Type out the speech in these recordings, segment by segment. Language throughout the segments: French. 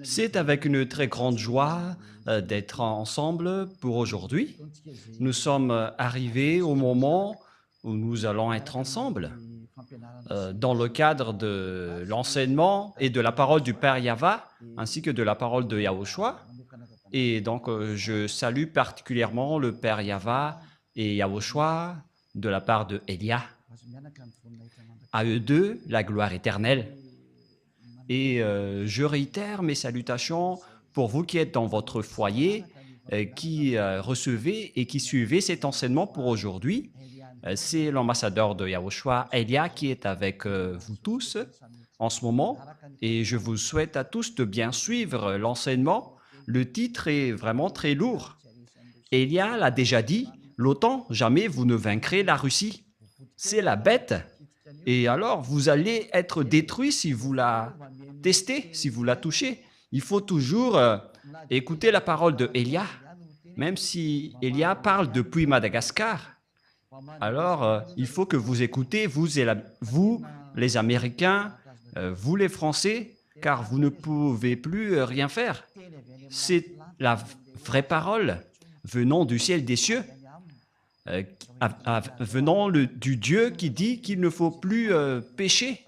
C'est avec une très grande joie d'être ensemble pour aujourd'hui. Nous sommes arrivés au moment où nous allons être ensemble dans le cadre de l'enseignement et de la parole du Père Yava, ainsi que de la parole de Yahushua. Et donc, je salue particulièrement le Père Yava et Yahushua de la part de Elia. À eux deux, la gloire éternelle. Et je réitère mes salutations pour vous qui êtes dans votre foyer, qui recevez et qui suivez cet enseignement pour aujourd'hui. C'est l'ambassadeur de Yahushua, Elia, qui est avec vous tous en ce moment. Et je vous souhaite à tous de bien suivre l'enseignement. Le titre est vraiment très lourd. Elia l'a déjà dit, l'OTAN, jamais vous ne vaincrez la Russie. C'est la bête. Et alors, vous allez être détruit si vous la testez, si vous la touchez. Il faut toujours écouter la parole de Elia, même si Elia parle depuis Madagascar. Alors, il faut que vous écoutez, vous, les Américains, vous les Français, car vous ne pouvez plus rien faire. C'est la vraie parole venant du ciel des cieux, venant du Dieu qui dit qu'il ne faut plus pécher.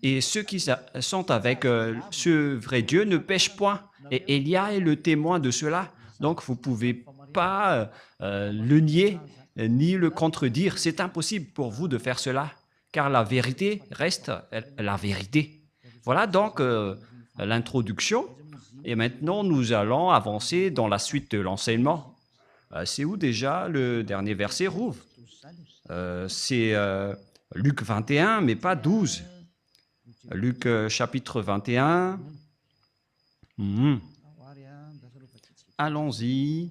Et ceux qui sont avec ce vrai Dieu ne pêchent point. Et Élia est le témoin de cela. Donc, vous ne pouvez pas le nier ni le contredire. C'est impossible pour vous de faire cela, car la vérité reste la vérité. Voilà donc l'introduction. Et maintenant, nous allons avancer dans la suite de l'enseignement. C'est où déjà le dernier verset, Rouv? C'est Luc 21, mais pas 12. Luc chapitre 21. Allons-y.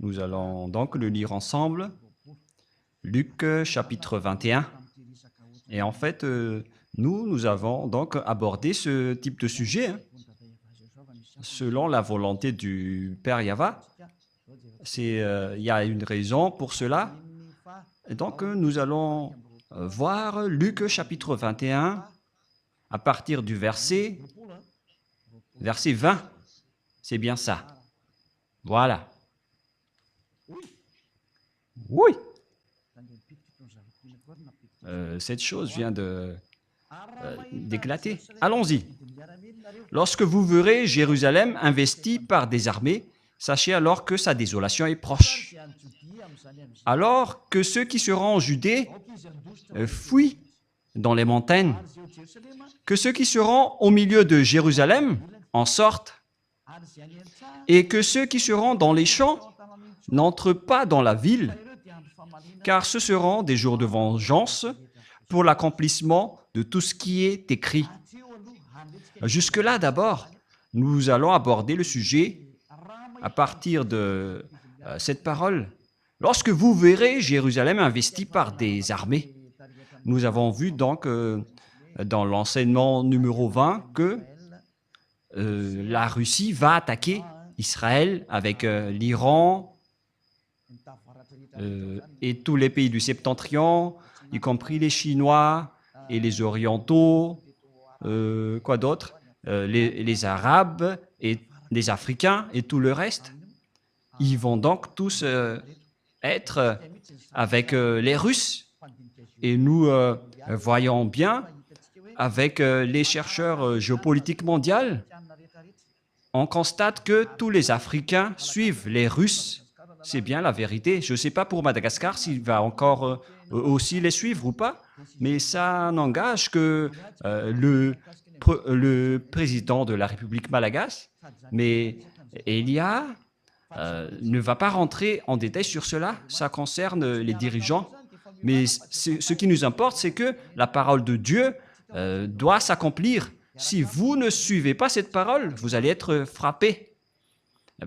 Nous allons donc le lire ensemble. Luc chapitre 21. Et en fait, nous avons donc abordé ce type de sujet selon la volonté du Père Yava. Il y a une raison pour cela. Et donc, nous allons voir Luc chapitre 21 à partir du verset 20. C'est bien ça. Voilà. Oui. Cette chose vient d'éclater. Allons-y. Lorsque vous verrez Jérusalem investie par des armées, sachez alors que sa désolation est proche. Alors que ceux qui seront en Judée fuient dans les montagnes, que ceux qui seront au milieu de Jérusalem en sortent, et que ceux qui seront dans les champs n'entrent pas dans la ville, car ce seront des jours de vengeance pour l'accomplissement de tout ce qui est écrit. Jusque-là, d'abord, nous allons aborder le sujet à partir de cette parole. Lorsque vous verrez Jérusalem investie par des armées, nous avons vu donc dans l'enseignement numéro 20 que la Russie va attaquer Israël avec l'Iran et tous les pays du Septentrion, y compris les Chinois et les Orientaux, quoi d'autre, les Arabes et les Africains et tout le reste. Ils vont donc tous être avec les Russes. Et nous voyons bien avec les chercheurs géopolitiques mondiaux, on constate que tous les Africains suivent les Russes. C'est bien la vérité. Je ne sais pas pour Madagascar s'il va encore aussi les suivre ou pas, mais ça n'engage que le président de la République malagasy, mais Elia ne va pas rentrer en détail sur cela. Ça concerne les dirigeants. Mais ce qui nous importe, c'est que la parole de Dieu doit s'accomplir. Si vous ne suivez pas cette parole, vous allez être frappé.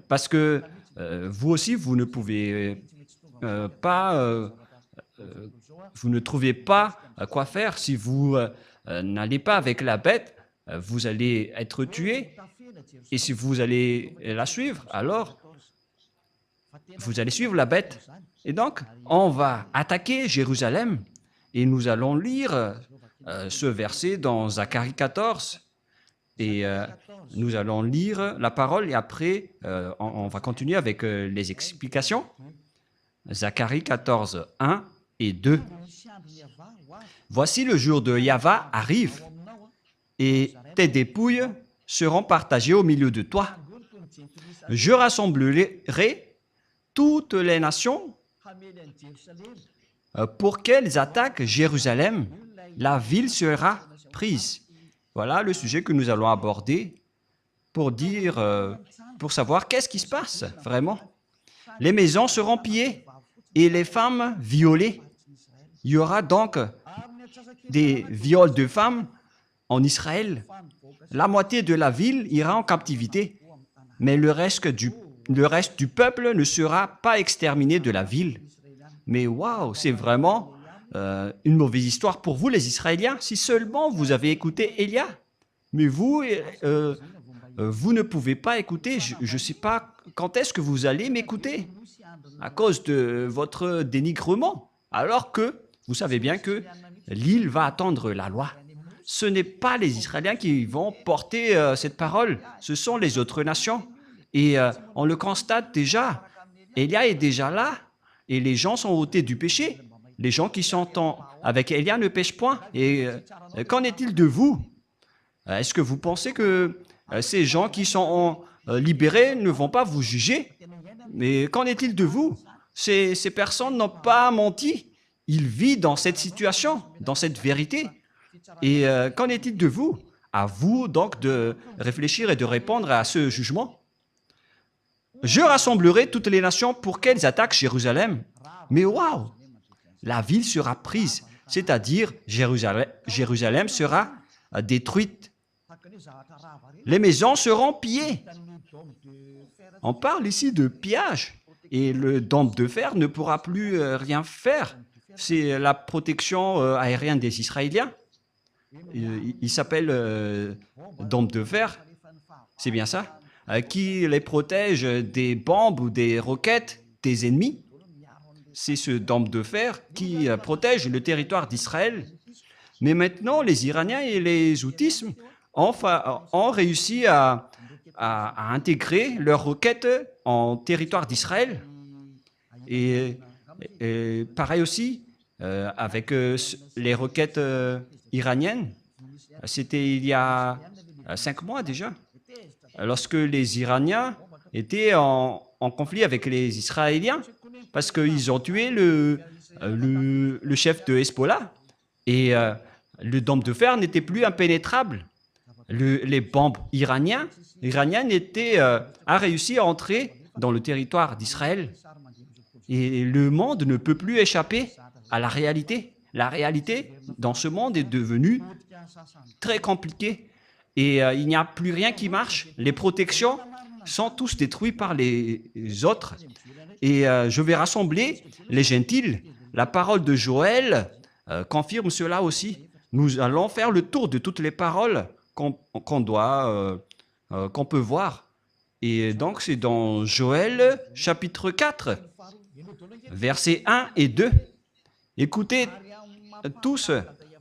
Parce que vous aussi, vous ne pouvez pas, vous ne trouvez pas quoi faire. Si vous n'allez pas avec la bête, vous allez être tué. Et si vous allez la suivre, alors vous allez suivre la bête. Et donc, on va attaquer Jérusalem. Et nous allons lire ce verset dans Zacharie 14. Et nous allons lire la parole et après, on va continuer avec les explications. Zacharie 14, 1 et 2. Voici le jour de Yahva arrive et tes dépouilles seront partagées au milieu de toi. Je rassemblerai toutes les nations pour qu'elles attaquent Jérusalem. La ville sera prise. Voilà le sujet que nous allons aborder pour pour savoir qu'est-ce qui se passe vraiment. Les maisons seront pillées et les femmes violées. Il y aura donc des viols de femmes en Israël. La moitié de la ville ira en captivité, mais le reste du peuple ne sera pas exterminé de la ville. Mais waouh, c'est vraiment une mauvaise histoire pour vous les Israéliens, si seulement vous avez écouté Élia. Mais vous ne pouvez pas écouter. Je ne sais pas quand est-ce que vous allez m'écouter à cause de votre dénigrement, alors que vous savez bien que l'île va attendre la loi. Ce n'est pas les Israéliens qui vont porter cette parole, ce sont les autres nations. Et on le constate déjà, Élia est déjà là, et les gens sont ôtés du péché. Les gens qui sont avec Élia ne pêchent point. Et qu'en est-il de vous? Est-ce que vous pensez que ces gens qui sont libérés ne vont pas vous juger? Mais qu'en est-il de vous? Ces personnes n'ont pas menti. Ils vivent dans cette situation, dans cette vérité. Et qu'en est-il de vous? À vous donc de réfléchir et de répondre à ce jugement. Je rassemblerai toutes les nations pour qu'elles attaquent Jérusalem. Mais waouh! La ville sera prise, c'est-à-dire Jérusalem sera détruite. Les maisons seront pillées. On parle ici de pillage. Et le dôme de fer ne pourra plus rien faire. C'est la protection aérienne des Israéliens. Il s'appelle dôme de fer. C'est bien ça? Qui les protège des bombes ou des roquettes des ennemis. C'est ce dôme de fer qui protège le territoire d'Israël. Mais maintenant, les Iraniens et les Houthis ont réussi à intégrer leurs roquettes en territoire d'Israël. Et pareil aussi avec les roquettes iraniennes. C'était il y a 5 mois déjà, lorsque les Iraniens étaient en conflit avec les Israéliens, parce qu'ils ont tué le chef de Hezbollah. Et le dôme de fer n'était plus impénétrable. Les bombes iraniennes a réussi à entrer dans le territoire d'Israël. Et le monde ne peut plus échapper à la réalité. La réalité dans ce monde est devenue très compliquée. Et il n'y a plus rien qui marche. Les protections sont tous détruites par les autres. Et je vais rassembler les gentils. La parole de Joël confirme cela aussi. Nous allons faire le tour de toutes les paroles qu'on peut voir. Et donc, c'est dans Joël, chapitre 4, versets 1 et 2. Écoutez tous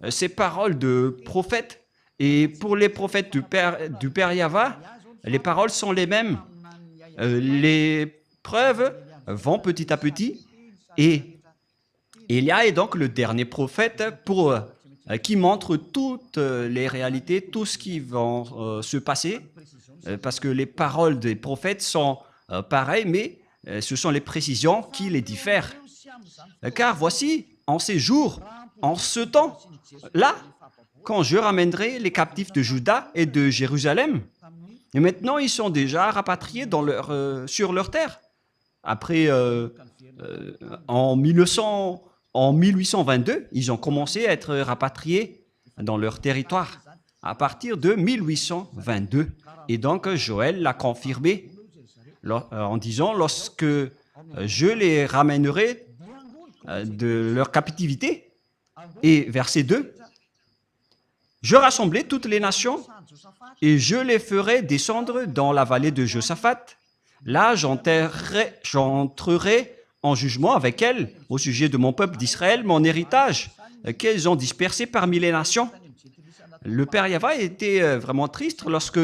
ces paroles de prophètes. Et pour les prophètes du Père Yahva, les paroles sont les mêmes. Les preuves vont petit à petit. Et Élia est donc le dernier prophète qui montre toutes les réalités, tout ce qui va se passer, parce que les paroles des prophètes sont pareilles, mais ce sont les précisions qui les diffèrent. Car voici, en ces jours, en ce temps, là, quand je ramènerai les captifs de Juda et de Jérusalem, et maintenant ils sont déjà rapatriés sur leur terre. Après, en 1822, ils ont commencé à être rapatriés dans leur territoire, à partir de 1822. Et donc, Joël l'a confirmé en disant, lorsque je les ramènerai de leur captivité, et verset 2, je rassemblerai toutes les nations et je les ferai descendre dans la vallée de Josaphat. Là, j'entrerai en jugement avec elles au sujet de mon peuple d'Israël, mon héritage, qu'elles ont dispersé parmi les nations. le père Yahva était vraiment triste lorsque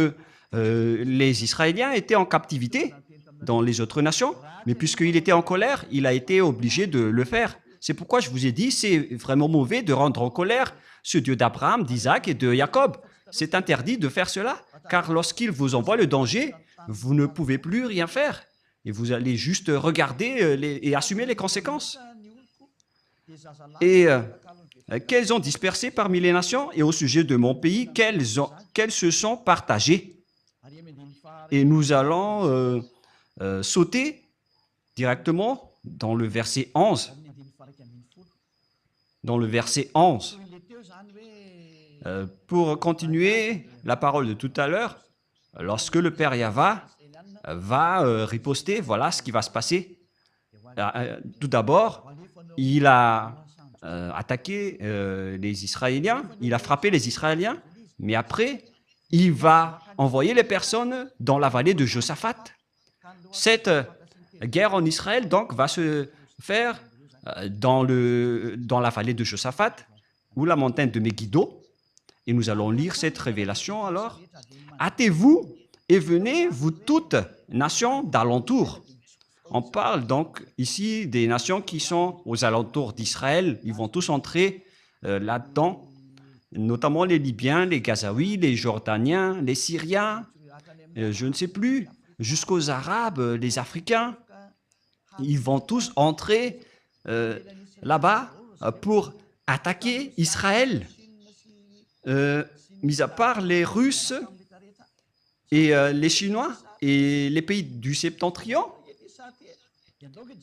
les Israéliens étaient en captivité dans les autres nations, mais puisqu'il était en colère, il a été obligé de le faire. C'est pourquoi je vous ai dit, c'est vraiment mauvais de rendre en colère ce Dieu d'Abraham, d'Isaac et de Jacob. C'est interdit de faire cela, car lorsqu'il vous envoie le danger, vous ne pouvez plus rien faire. Et vous allez juste regarder et assumer les conséquences. Et qu'elles ont dispersé parmi les nations, et au sujet de mon pays, qu'elles se sont partagées. Et nous allons sauter directement dans le verset 11. Dans le verset 11. Pour continuer la parole de tout à l'heure, lorsque le père Yahva va riposter, voilà ce qui va se passer. Tout d'abord, il a attaqué les Israéliens, il a frappé les Israéliens, mais après, il va envoyer les personnes dans la vallée de Josaphat. Cette guerre en Israël, donc, va se faire dans la vallée de Josaphat, ou la montagne de Megiddo. Et nous allons lire cette révélation alors. Hâtez-vous et venez, vous toutes, nations d'alentour. On parle donc ici des nations qui sont aux alentours d'Israël. Ils vont tous entrer là-dedans, notamment les Libyens, les Gazaouis, les Jordaniens, les Syriens, je ne sais plus, jusqu'aux Arabes, les Africains. Ils vont tous entrer là-bas pour attaquer Israël. Mis à part les Russes et les Chinois et les pays du septentrion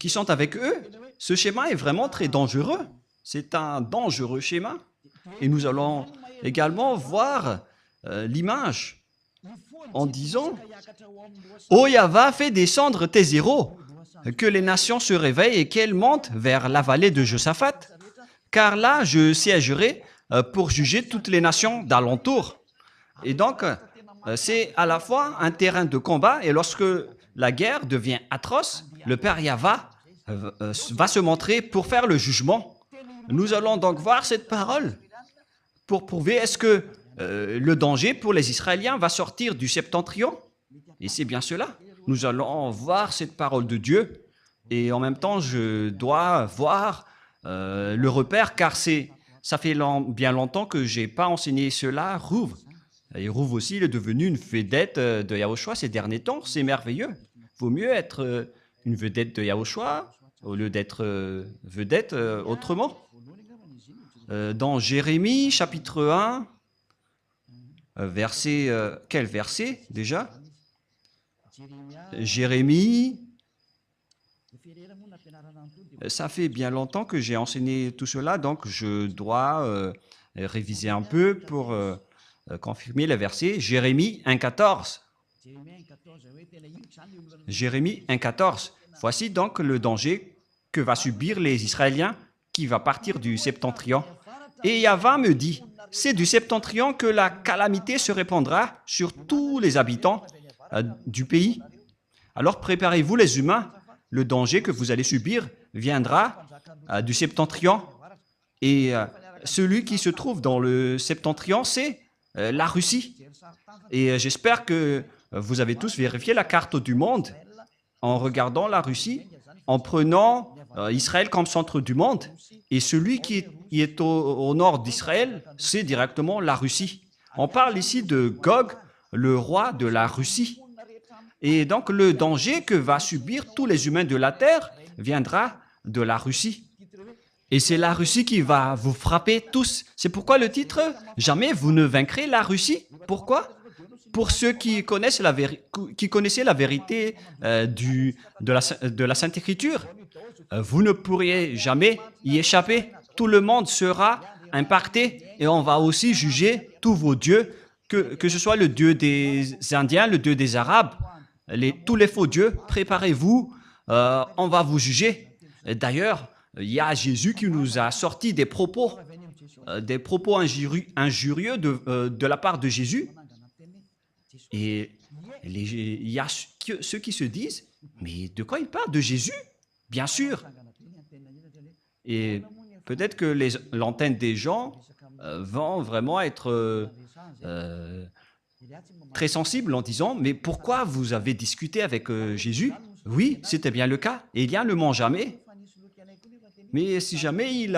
qui sont avec eux, ce schéma est vraiment très dangereux. C'est un dangereux schéma. Et nous allons également voir l'image en disant « Ô Yahva, fais descendre tes héros, que les nations se réveillent et qu'elles montent vers la vallée de Josaphat, car là je siégerai pour juger toutes les nations d'alentour. » Et donc, c'est à la fois un terrain de combat, et lorsque la guerre devient atroce, le père Yahva va se montrer pour faire le jugement. Nous allons donc voir cette parole pour prouver est-ce que le danger pour les Israéliens va sortir du septentrion. Et c'est bien cela. Nous allons voir cette parole de Dieu, et en même temps, je dois voir le repère, car ça fait bien longtemps que je n'ai pas enseigné cela. Rouv. Et Rouv aussi, il est devenu une vedette de Yahushua ces derniers temps. C'est merveilleux. Il vaut mieux être une vedette de Yahushua au lieu d'être vedette autrement. Dans Jérémie, chapitre 1, quel verset déjà? Jérémie, ça fait bien longtemps que j'ai enseigné tout cela, donc je dois réviser un peu pour confirmer le verset. Jérémie 1,14. Jérémie 1,14. Voici donc le danger que va subir les Israéliens qui va partir du septentrion. Et Yahva me dit, c'est du septentrion que la calamité se répandra sur tous les habitants du pays. Alors préparez-vous les humains, le danger que vous allez subir viendra du septentrion. Et celui qui se trouve dans le septentrion, c'est la Russie. Et j'espère que vous avez tous vérifié la carte du monde en regardant la Russie, en prenant Israël comme centre du monde. Et celui qui est au nord d'Israël, c'est directement la Russie. On parle ici de Gog, le roi de la Russie. Et donc le danger que va subir tous les humains de la terre viendra de la Russie. Et c'est la Russie qui va vous frapper tous. C'est pourquoi le titre « Jamais vous ne vaincrez la Russie ». Pourquoi? Pour ceux qui connaissaient la vérité de la Sainte Écriture, vous ne pourriez jamais y échapper. Tout le monde sera impacté et on va aussi juger tous vos dieux, que ce soit le dieu des Indiens, le dieu des Arabes, tous les faux dieux. Préparez-vous, on va vous juger. D'ailleurs, il y a Jésus qui nous a sorti des propos injurieux de la part de Jésus. Et il y a ceux qui se disent, mais de quoi il parle? De Jésus? Bien sûr. Et peut-être que l'antenne des gens vont vraiment être très sensible en disant, mais pourquoi vous avez discuté avec Jésus? Oui, c'était bien le cas. Élia ne ment jamais. Mais si jamais il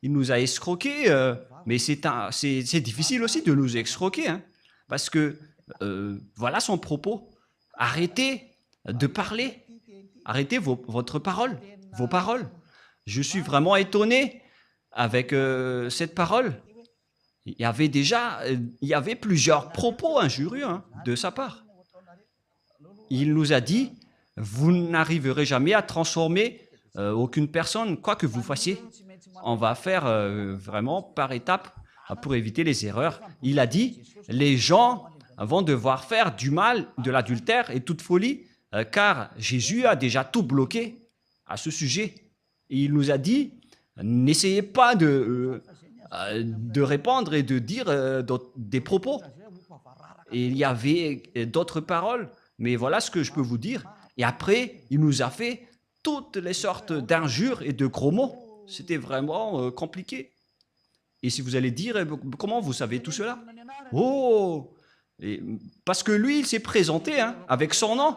nous a escroqués, mais c'est difficile aussi de nous escroquer, hein, parce que voilà son propos. Arrêtez de parler. Arrêtez votre parole, vos paroles. Je suis vraiment étonné avec cette parole. Il y avait plusieurs propos injurieux de sa part. Il nous a dit, vous n'arriverez jamais à transformer aucune personne, quoi que vous fassiez. On va faire vraiment par étapes pour éviter les erreurs. Il a dit, les gens vont devoir faire du mal, de l'adultère et toute folie, car Jésus a déjà tout bloqué à ce sujet. Et il nous a dit, n'essayez pas de répandre et de dire des propos. Et il y avait d'autres paroles, mais voilà ce que je peux vous dire. Et après, il nous a fait toutes les sortes d'injures et de gros mots. C'était vraiment compliqué. Et si vous allez dire, comment vous savez tout cela? Oh! Parce que lui, il s'est présenté avec son nom.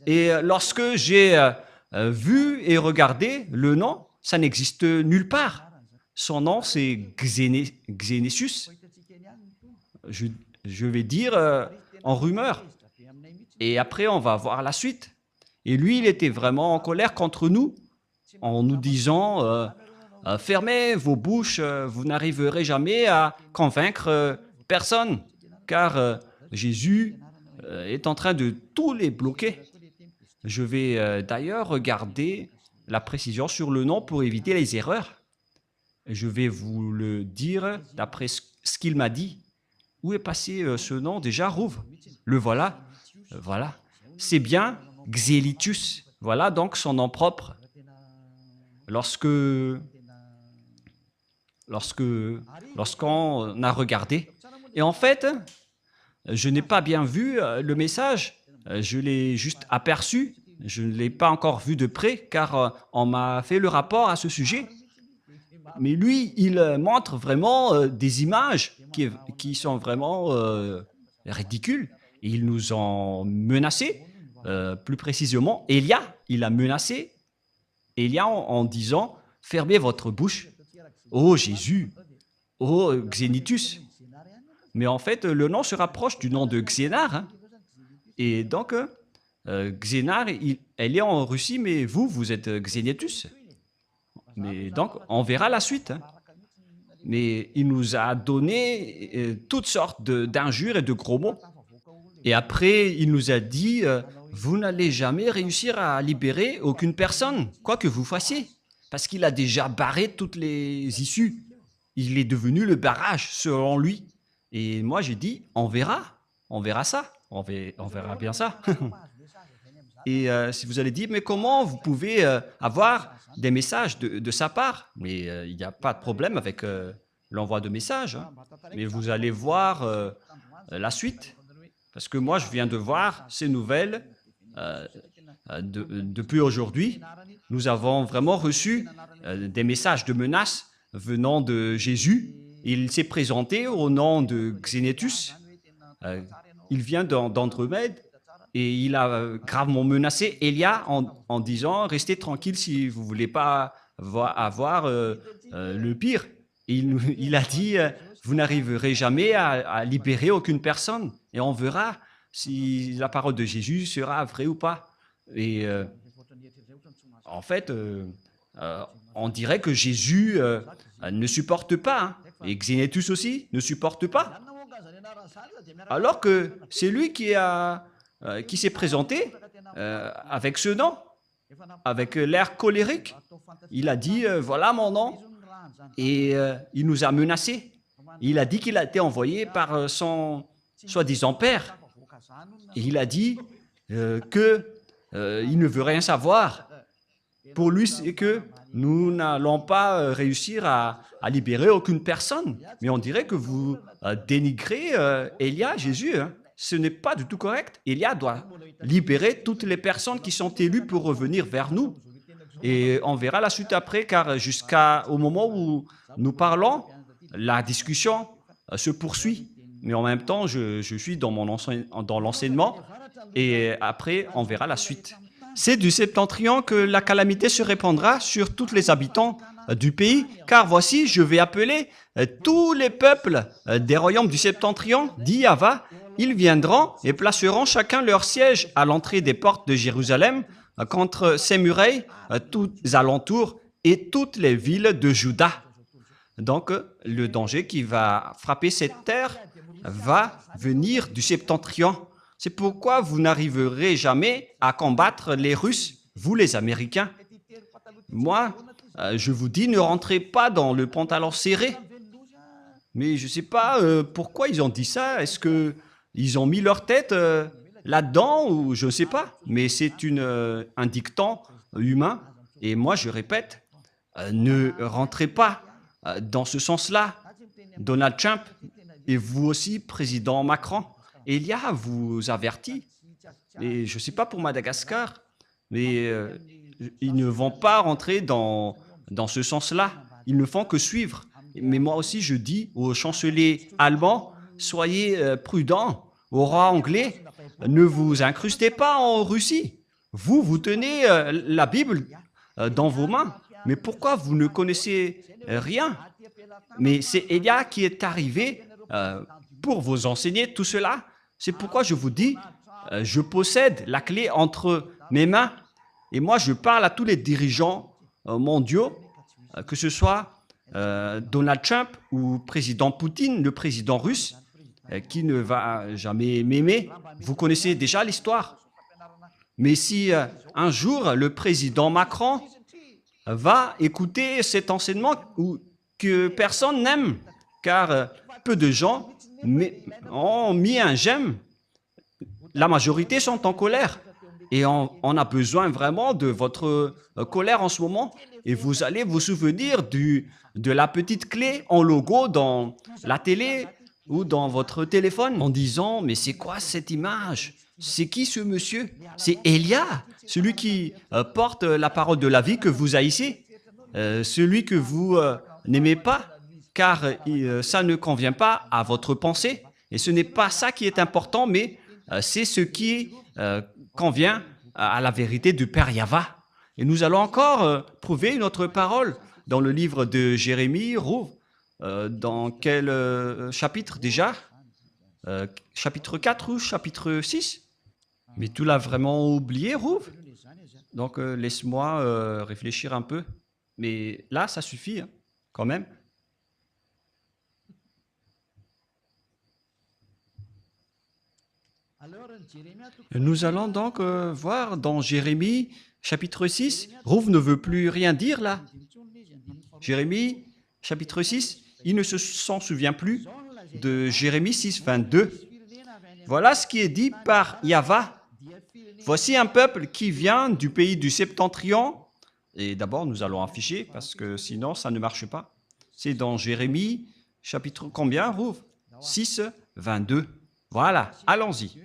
Et lorsque j'ai vu et regardé le nom, ça n'existe nulle part. Son nom, c'est Xénésus. Je vais dire en rumeur. Et après, on va voir la suite. Et lui, il était vraiment en colère contre nous, en nous disant fermez vos bouches, vous n'arriverez jamais à convaincre personne, car Jésus est en train de tous les bloquer. Je vais d'ailleurs regarder la précision sur le nom pour éviter les erreurs. Je vais vous le dire d'après ce qu'il m'a dit. Où est passé ce nom déjà, Rouv? Le voilà. Voilà. C'est bien Xélitus. Voilà donc son nom propre. Lorsqu'on a regardé. Et en fait, je n'ai pas bien vu le message. Je l'ai juste aperçu. Je ne l'ai pas encore vu de près car on m'a fait le rapport à ce sujet. Mais lui, il montre vraiment des images qui sont vraiment ridicules. Et ils nous ont menacés, plus précisément. Élia, il a menacé Élia en disant « Fermez votre bouche. Oh Jésus, oh Xénitus. » Mais en fait, le nom se rapproche du nom de Xénar. Et donc, Xénar, elle est en Russie, mais vous êtes Xénitus. Mais donc, on verra la suite. Mais il nous a donné toutes sortes d'injures et de gros mots. Et après, il nous a dit, vous n'allez jamais réussir à libérer aucune personne, quoi que vous fassiez. Parce qu'il a déjà barré toutes les issues. Il est devenu le barrage, selon lui. Et moi, j'ai dit, on verra ça. On verra bien ça. Et si vous allez dire, mais comment vous pouvez avoir des messages de sa part? Mais il n'y a pas de problème avec l'envoi de messages. Mais vous allez voir la suite. Parce que moi, je viens de voir ces nouvelles depuis aujourd'hui. Nous avons vraiment reçu des messages de menaces venant de Jésus. Il s'est présenté au nom de Xénétus. Il vient d'Andromède. Et il a gravement menacé Élia en disant « Restez tranquille si vous ne voulez pas avoir le pire. » Il a dit « Vous n'arriverez jamais à libérer aucune personne. » Et on verra si la parole de Jésus sera vraie ou pas. Et en fait, on dirait que Jésus ne supporte pas. Et Xénétus aussi ne supporte pas. Alors que c'est lui qui s'est présenté avec ce nom, avec l'air colérique. Il a dit, voilà mon nom, et il nous a menacés. Il a dit qu'il a été envoyé par son soi-disant père. Et il a dit qu'il ne veut rien savoir. Pour lui, c'est que nous n'allons pas réussir à libérer aucune personne. Mais on dirait que vous dénigrez Élia, Jésus. Ce n'est pas du tout correct. Élia doit libérer toutes les personnes qui sont élues pour revenir vers nous. Et on verra la suite après, car jusqu'au moment où nous parlons, la discussion se poursuit. mais en même temps, je suis dans dans l'enseignement et après, on verra la suite. C'est du septentrion que la calamité se répandra sur tous les habitants du pays, car voici, je vais appeler tous les peuples des royaumes du septentrion, dit Yahva. Ils viendront et placeront chacun leur siège à l'entrée des portes de Jérusalem, contre ses murailles, tous alentours et toutes les villes de Juda. Donc, le danger qui va frapper cette terre va venir du septentrion. C'est pourquoi vous n'arriverez jamais à combattre les Russes, vous les Américains. Moi, je vous dis, ne rentrez pas dans le pantalon serré. Mais je ne sais pas pourquoi ils ont dit ça. Est-ce qu'ils ont mis leur tête là-dedans ou je ne sais pas. Mais c'est un dicton humain. Et moi, je répète, ne rentrez pas dans ce sens-là. Donald Trump et vous aussi, président Macron. Elia vous avertit. Et je ne sais pas pour Madagascar, mais ils ne vont pas rentrer dans ce sens-là. Ils ne font que suivre. Mais moi aussi, je dis au chancelier allemand, soyez prudents. Au roi anglais, ne vous incrustez pas en Russie. Vous tenez la Bible dans vos mains. Mais pourquoi vous ne connaissez rien? Mais c'est Elia qui est arrivé pour vous enseigner tout cela. C'est pourquoi je vous dis, je possède la clé entre mes mains. Et moi, je parle à tous les dirigeants mondiaux, que ce soit Donald Trump ou président Poutine, le président russe, qui ne va jamais m'aimer. Vous connaissez déjà l'histoire. Mais si un jour, le président Macron va écouter cet enseignement que personne n'aime, car peu de gens ont mis un j'aime, la majorité sont en colère. Et on a besoin vraiment de votre colère en ce moment. Et vous allez vous souvenir de la petite clé en logo dans la télé ou dans votre téléphone en disant « Mais c'est quoi cette image? C'est qui ce monsieur? C'est Elia, celui qui porte la parole de la vie que vous haïssez, celui que vous n'aimez pas, car ça ne convient pas à votre pensée. Et ce n'est pas ça qui est important, mais c'est ce qui convient à la vérité du Père Yahva. Et nous allons encore prouver notre parole dans le livre de Jérémie, Rouv, dans quel chapitre déjà? Chapitre 4 ou chapitre 6? Mais tu l'as vraiment oublié, Rouv? Donc laisse-moi réfléchir un peu. Mais là, ça suffit, hein, quand même. Nous allons donc voir dans Jérémie, chapitre 6. Rouv ne veut plus rien dire là. Jérémie, chapitre 6, il ne s'en souvient plus de Jérémie 6, 22. Voilà ce qui est dit par Yahva. Voici un peuple qui vient du pays du septentrion. Et d'abord, nous allons afficher parce que sinon, ça ne marche pas. C'est dans Jérémie, chapitre combien, Rouv? 6, 22. Voilà, allons-y.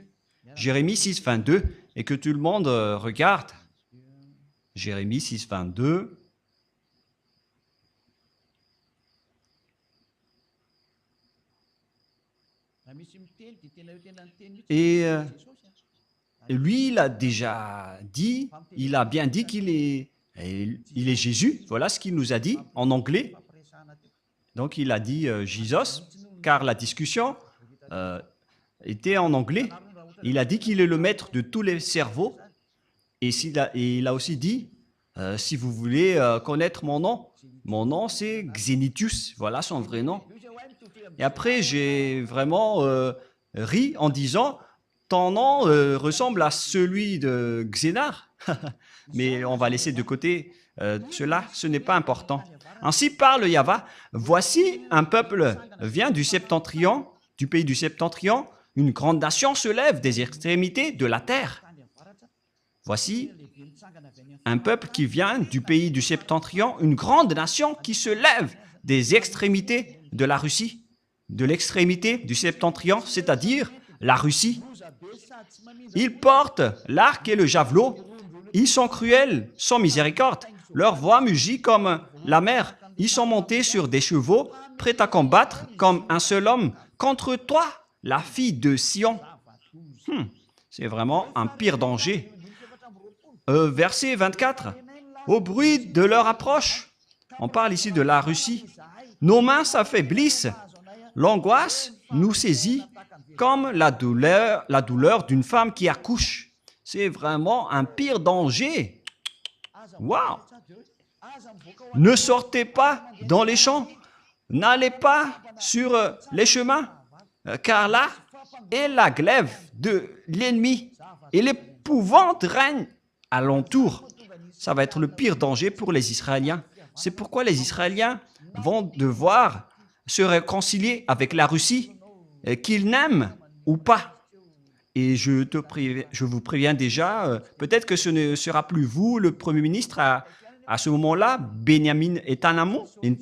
Jérémie 6, 22, et que tout le monde regarde. Jérémie 6, 22. Et lui, il a déjà dit, il a bien dit qu'il est Jésus. Voilà ce qu'il nous a dit en anglais. Donc, il a dit Jesus, car la discussion était en anglais. Il a dit qu'il est le maître de tous les cerveaux. Et il a aussi dit, si vous voulez connaître mon nom c'est Xenitus. Voilà son vrai nom. Et après, j'ai vraiment ri en disant, ton nom ressemble à celui de Xénar. Mais on va laisser de côté cela, ce n'est pas important. Ainsi parle Yahva, voici un peuple vient du septentrion, du pays du septentrion, une grande nation se lève des extrémités de la terre. Voici un peuple qui vient du pays du septentrion, une grande nation qui se lève des extrémités de la Russie, de l'extrémité du septentrion, c'est-à-dire la Russie. Ils portent l'arc et le javelot, ils sont cruels, sans miséricorde, leur voix mugit comme la mer, ils sont montés sur des chevaux, prêts à combattre comme un seul homme contre toi, la fille de Sion. C'est vraiment un pire danger. Verset 24. Au bruit de leur approche, on parle ici de la Russie, nos mains s'affaiblissent, l'angoisse nous saisit comme la douleur d'une femme qui accouche. C'est vraiment un pire danger. Waouh! Ne sortez pas dans les champs, n'allez pas sur les chemins, car là est la glaive de l'ennemi et l'épouvante règne alentour. Ça va être le pire danger pour les Israéliens. C'est pourquoi les Israéliens vont devoir se réconcilier avec la Russie, qu'ils n'aiment ou pas. Et je vous préviens déjà, peut-être que ce ne sera plus vous, le Premier ministre, à ce moment-là, Benjamin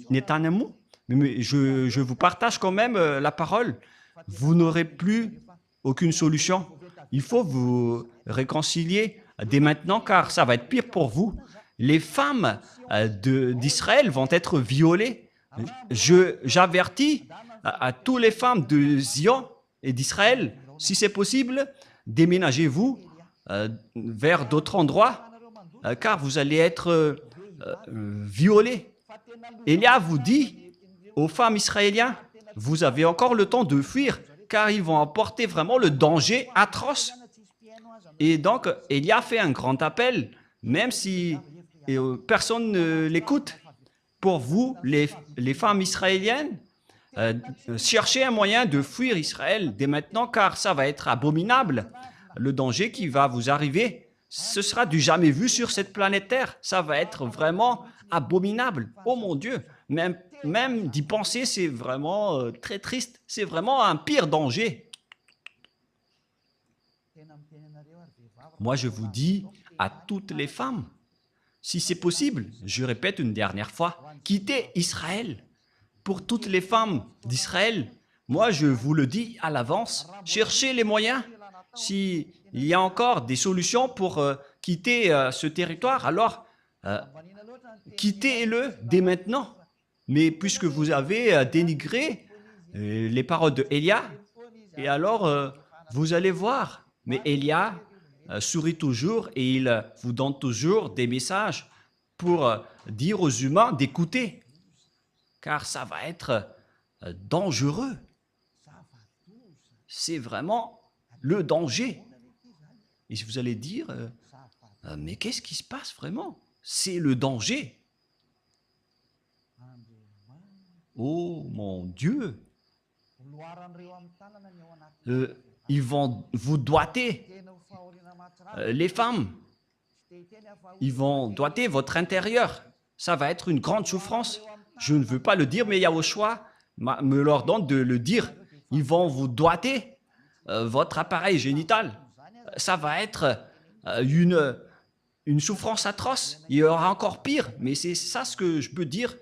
Netanyahou, mais je vous partage quand même la parole. Vous n'aurez plus aucune solution. Il faut vous réconcilier dès maintenant, car ça va être pire pour vous. Les femmes d'Israël vont être violées. J'avertis à toutes les femmes de Zion et d'Israël, si c'est possible, déménagez-vous vers d'autres endroits, car vous allez être violés. Élia vous dit aux femmes israéliennes, vous avez encore le temps de fuir, car ils vont apporter vraiment le danger atroce. Et donc, Élia fait un grand appel, même si personne ne l'écoute. Pour vous, les femmes israéliennes, cherchez un moyen de fuir Israël dès maintenant, car ça va être abominable. Le danger qui va vous arriver, ce sera du jamais vu sur cette planète Terre. Ça va être vraiment abominable. Oh mon Dieu, même d'y penser, c'est vraiment très triste. C'est vraiment un pire danger. Moi, je vous dis à toutes les femmes, si c'est possible, je répète une dernière fois, quittez Israël. Pour toutes les femmes d'Israël, moi, je vous le dis à l'avance, cherchez les moyens. S'il y a encore des solutions pour quitter ce territoire, alors quittez-le dès maintenant. Mais puisque vous avez dénigré les paroles de Élia, et alors vous allez voir. Mais Élia sourit toujours et il vous donne toujours des messages pour dire aux humains d'écouter, car ça va être dangereux. C'est vraiment le danger. Et vous allez dire, mais qu'est-ce qui se passe vraiment? C'est le danger. Oh mon Dieu! Ils vont vous doiter. Les femmes, ils vont doiter votre intérieur. Ça va être une grande souffrance. Je ne veux pas le dire, mais Yahushua me l'ordonne de le dire. Ils vont vous doiter votre appareil génital. Ça va être une souffrance atroce. Il y aura encore pire, mais c'est ça ce que je peux dire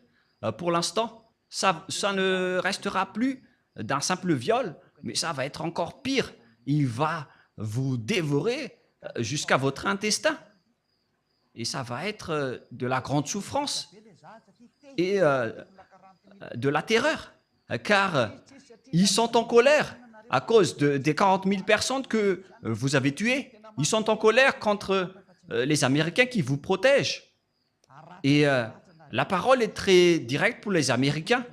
pour l'instant. Ça ne restera plus d'un simple viol, mais ça va être encore pire. Il va vous dévorer jusqu'à votre intestin. Et ça va être de la grande souffrance et de la terreur, car ils sont en colère à cause des 40 000 personnes que vous avez tuées. Ils sont en colère contre les Américains qui vous protègent. Et la parole est très directe pour les Américains.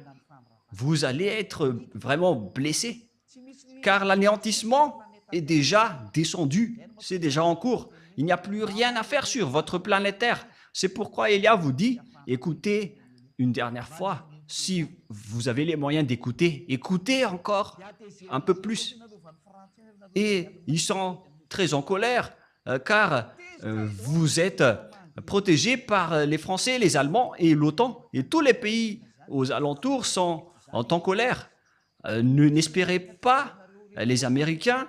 Vous allez être vraiment blessés, car l'anéantissement est déjà descendu, c'est déjà en cours. Il n'y a plus rien à faire sur votre planète Terre. C'est pourquoi Élia vous dit, écoutez une dernière fois, si vous avez les moyens d'écouter, écoutez encore un peu plus. Et ils sont très en colère, car vous êtes protégés par les Français, les Allemands et l'OTAN. Et tous les pays aux alentours sont en colère. N'espérez pas, les Américains,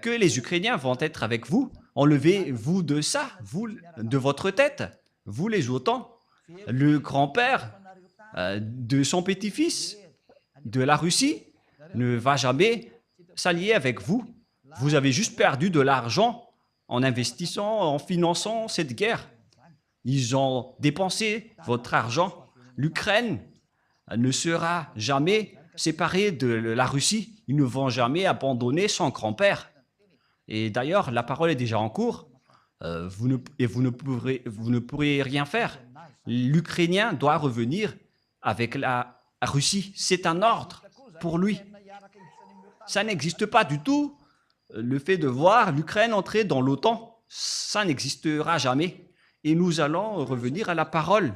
que les Ukrainiens vont être avec vous. Enlevez-vous de ça, vous, de votre tête, vous les OTAN. Le grand-père de son petit-fils de la Russie ne va jamais s'allier avec vous. Vous avez juste perdu de l'argent en investissant, en finançant cette guerre. Ils ont dépensé votre argent. L'Ukraine ne sera jamais séparés de la Russie. Ils ne vont jamais abandonner son grand-père. Et d'ailleurs, la parole est déjà en cours. Vous ne pourrez rien faire. L'Ukrainien doit revenir avec la Russie. C'est un ordre pour lui. Ça n'existe pas du tout. Le fait de voir l'Ukraine entrer dans l'OTAN, ça n'existera jamais. Et nous allons revenir à la parole.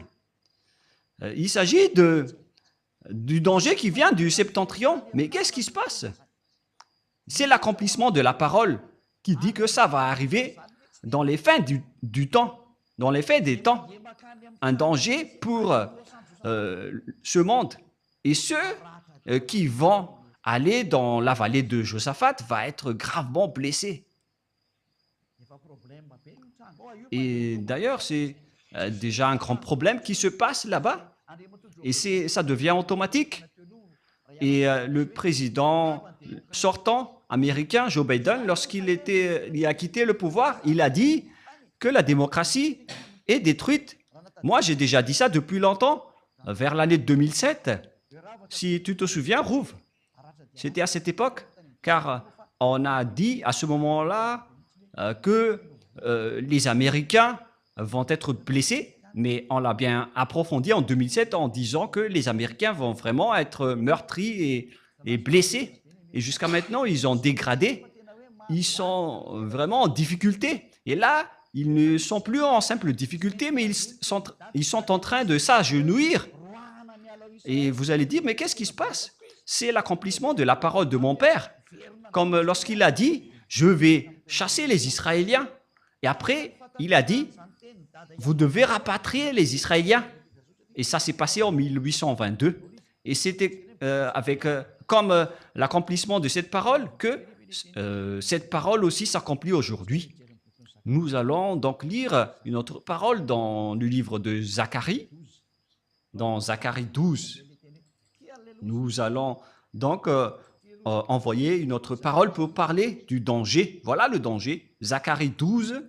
Il s'agit du danger qui vient du septentrion. Mais qu'est-ce qui se passe? C'est l'accomplissement de la parole qui dit que ça va arriver dans les fins du temps, dans les fins des temps. Un danger pour ce monde. Et ceux qui vont aller dans la vallée de Josaphat vont être gravement blessés. Et d'ailleurs, c'est déjà un grand problème qui se passe là-bas. Et ça devient automatique. Et le président sortant américain, Joe Biden, lorsqu'il a quitté le pouvoir, il a dit que la démocratie est détruite. Moi, j'ai déjà dit ça depuis longtemps, vers l'année 2007. Si tu te souviens, Rouv, c'était à cette époque, car on a dit à ce moment-là que les Américains vont être blessés, mais on l'a bien approfondi en 2007 en disant que les Américains vont vraiment être meurtris et blessés. Et jusqu'à maintenant, ils ont dégradé. Ils sont vraiment en difficulté. Et là, ils ne sont plus en simple difficulté, mais ils sont en train de s'agenouiller. Et vous allez dire, mais qu'est-ce qui se passe? C'est l'accomplissement de la parole de mon père. Comme lorsqu'il a dit, je vais chasser les Israéliens. Et après, il a dit, vous devez rapatrier les Israéliens. Et ça s'est passé en 1822. Et c'était comme l'accomplissement de cette parole que cette parole aussi s'accomplit aujourd'hui. Nous allons donc lire une autre parole dans le livre de Zacharie, dans Zacharie 12. Nous allons donc envoyer une autre parole pour parler du danger. Voilà le danger. Zacharie 12,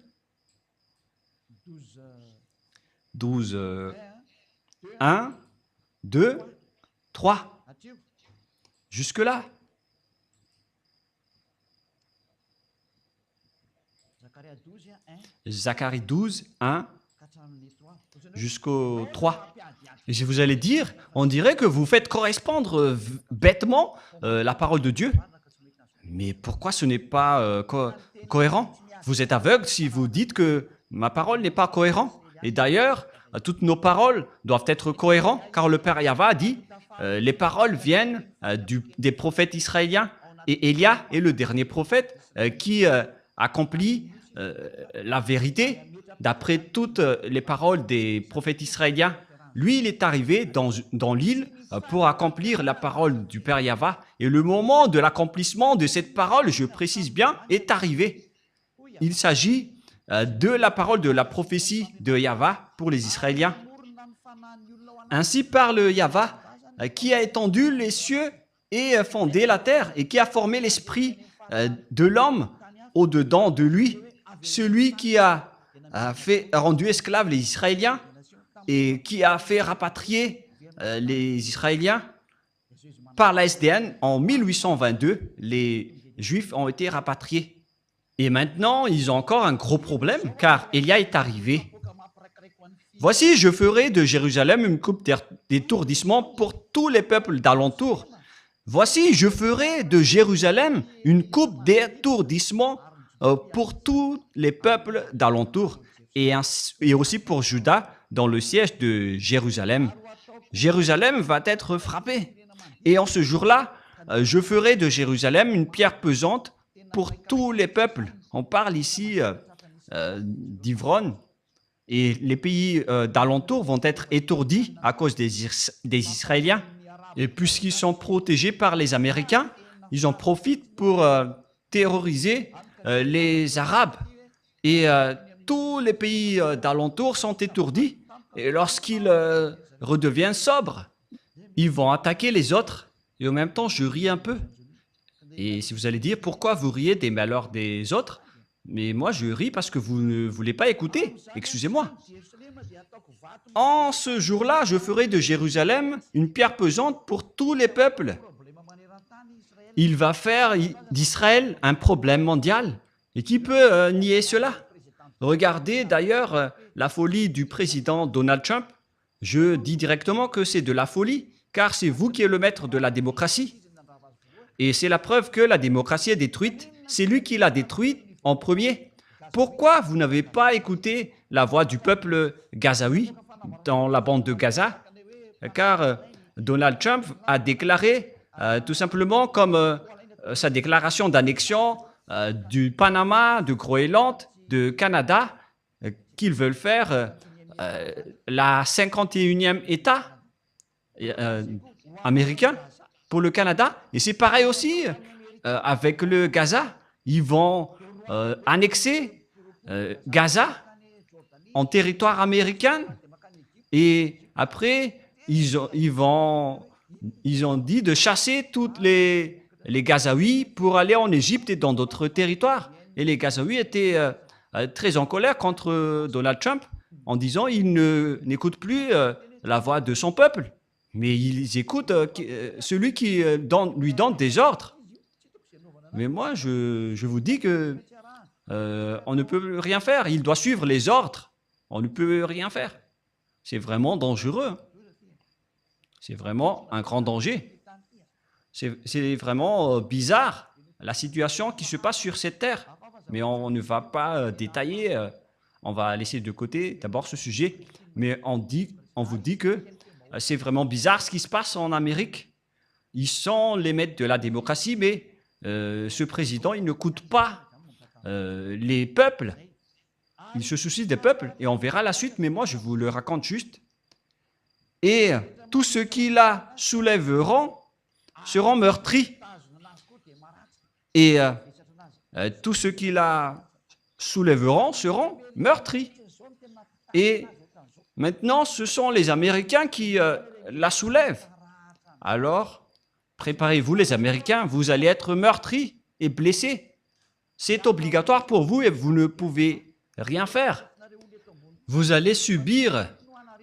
1, 2, 3. Jusque-là. Zacharie 12, 1 jusqu'au 3. Et vous allez dire, on dirait que vous faites correspondre bêtement la parole de Dieu. Mais pourquoi ce n'est pas cohérent? Vous êtes aveugle si vous dites que ma parole n'est pas cohérente. Et d'ailleurs, toutes nos paroles doivent être cohérentes, car le Père Yahva a dit, les paroles viennent des prophètes israéliens. Et Élia est le dernier prophète qui accomplit la vérité d'après toutes les paroles des prophètes israéliens. Lui, il est arrivé dans l'île pour accomplir la parole du Père Yahva. Et le moment de l'accomplissement de cette parole, je précise bien, est arrivé. Il s'agit de la parole de la prophétie de Yahva pour les Israéliens. Ainsi parle Yahva, qui a étendu les cieux et fondé la terre, et qui a formé l'esprit de l'homme au-dedans de lui. Celui qui a rendu esclaves les Israéliens et qui a fait rapatrier les Israéliens par la SDN en 1822, les Juifs ont été rapatriés. Et maintenant, ils ont encore un gros problème, car Élia est arrivé. Voici, je ferai de Jérusalem une coupe d'étourdissement pour tous les peuples d'alentour. Voici, je ferai de Jérusalem une coupe d'étourdissement pour tous les peuples d'alentour, et aussi pour Juda dans le siège de Jérusalem. Jérusalem va être frappée. Et en ce jour-là, je ferai de Jérusalem une pierre pesante pour tous les peuples. On parle ici d'Ivron. Et les pays d'alentour vont être étourdis à cause des Israéliens. Et puisqu'ils sont protégés par les Américains, ils en profitent pour terroriser les Arabes. Et tous les pays d'alentour sont étourdis. Et lorsqu'ils redeviennent sobres, ils vont attaquer les autres. Et en même temps, je ris un peu. Et si vous allez dire, pourquoi vous riez des malheurs des autres? Mais moi, je ris parce que vous ne voulez pas écouter. Excusez-moi. En ce jour-là, je ferai de Jérusalem une pierre pesante pour tous les peuples. il va faire d'Israël un problème mondial. Et qui peut nier cela? Regardez d'ailleurs la folie du président Donald Trump. Je dis directement que c'est de la folie, car c'est vous qui êtes le maître de la démocratie. Et c'est la preuve que la démocratie est détruite. C'est lui qui l'a détruite en premier. Pourquoi vous n'avez pas écouté la voix du peuple gazaoui dans la bande de Gaza? Car Donald Trump a déclaré tout simplement comme sa déclaration d'annexion du Panama, du Groenland, de Canada, qu'ils veulent faire la 51e État américain pour le Canada. Et c'est pareil aussi avec le Gaza. Ils vont annexer Gaza en territoire américain. Et après, ils ont dit de chasser toutes les Gazaouis pour aller en Égypte et dans d'autres territoires. Et les Gazaouis étaient très en colère contre Donald Trump en disant qu'il n'écoute plus la voix de son peuple, mais ils écoutent celui qui lui donne des ordres. Mais moi, je vous dis que on ne peut rien faire. Il doit suivre les ordres. On ne peut rien faire. C'est vraiment dangereux. C'est vraiment un grand danger. C'est vraiment bizarre, la situation qui se passe sur cette terre. Mais on ne va pas détailler, on va laisser de côté d'abord ce sujet. Mais on vous dit que c'est vraiment bizarre ce qui se passe en Amérique. Ils sont les maîtres de la démocratie, mais ce président, il n'écoute pas les peuples. Il se soucie des peuples et on verra la suite, mais moi je vous le raconte juste. Et tous ceux qui la soulèveront seront meurtris. Et tous ceux qui la soulèveront seront meurtris. Et maintenant, ce sont les Américains qui la soulèvent. Alors, préparez-vous les Américains, vous allez être meurtris et blessés. C'est obligatoire pour vous et vous ne pouvez rien faire. Vous allez subir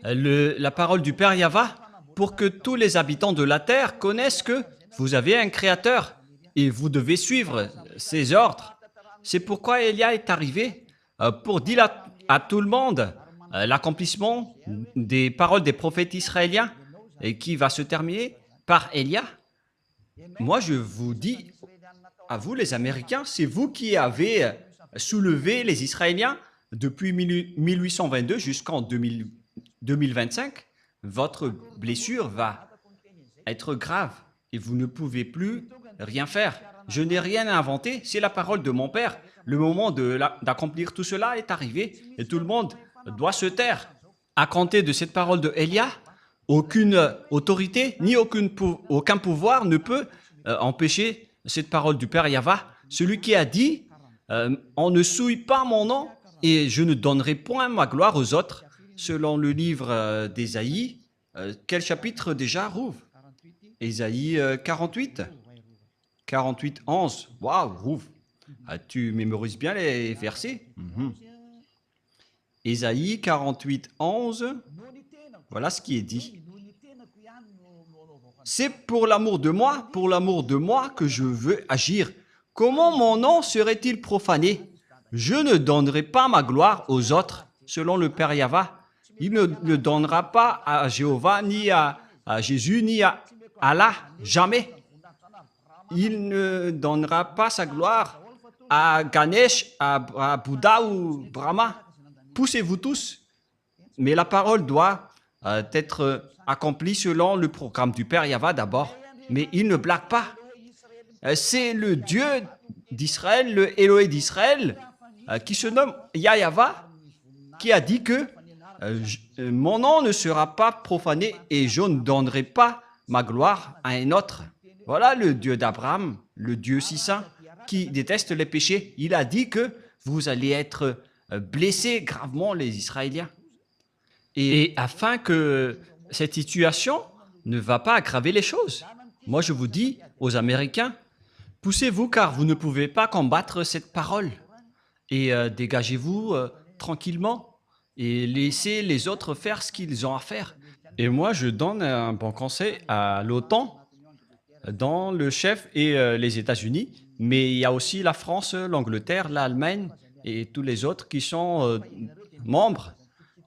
la parole du Père Yahva pour que tous les habitants de la terre connaissent que vous avez un Créateur et vous devez suivre ses ordres. C'est pourquoi Élia est arrivé pour dire à tout le monde l'accomplissement des paroles des prophètes israéliens et qui va se terminer par Élia. Moi, je vous dis à vous, les Américains, c'est vous qui avez soulevé les Israéliens depuis 1822 jusqu'en 2025. Votre blessure va être grave et vous ne pouvez plus rien faire. Je n'ai rien inventé, c'est la parole de mon Père. Le moment d'accomplir tout cela est arrivé et tout le monde doit se taire. À compter de cette parole de Élia, aucune autorité ni aucun pouvoir ne peut empêcher cette parole du Père Yahva. Celui qui a dit on ne souille pas mon nom et je ne donnerai point ma gloire aux autres, selon le livre d'Ésaïe. Quel chapitre déjà, Rouv? Ésaïe 48. 48, 11. Waouh, Rouv. Tu mémorises bien les versets. Ésaïe 48, 11. Voilà ce qui est dit. C'est pour l'amour de moi que je veux agir. Comment mon nom serait-il profané? Je ne donnerai pas ma gloire aux autres, selon le Père Yahva. Il ne le donnera pas à Jéhovah, ni à Jésus, ni à Allah, jamais. Il ne donnera pas sa gloire à Ganesh, à Bouddha ou Brahma. Poussez-vous tous. Mais la parole doit être accomplie selon le programme du Père Yahva d'abord. Mais il ne blague pas. C'est le Dieu d'Israël, le Élohé d'Israël, qui se nomme Yahva, qui a dit que mon nom ne sera pas profané et je ne donnerai pas ma gloire à un autre. Voilà le Dieu d'Abraham, le Dieu si saint, qui déteste les péchés. Il a dit que vous allez être blessés gravement, les Israéliens. Et afin que cette situation ne va pas aggraver les choses, moi je vous dis aux Américains, poussez-vous car vous ne pouvez pas combattre cette parole. Et dégagez-vous tranquillement et laissez les autres faire ce qu'ils ont à faire. Et moi je donne un bon conseil à l'OTAN. dans le chef et les États-Unis, mais il y a aussi la France, l'Angleterre, l'Allemagne et tous les autres qui sont membres.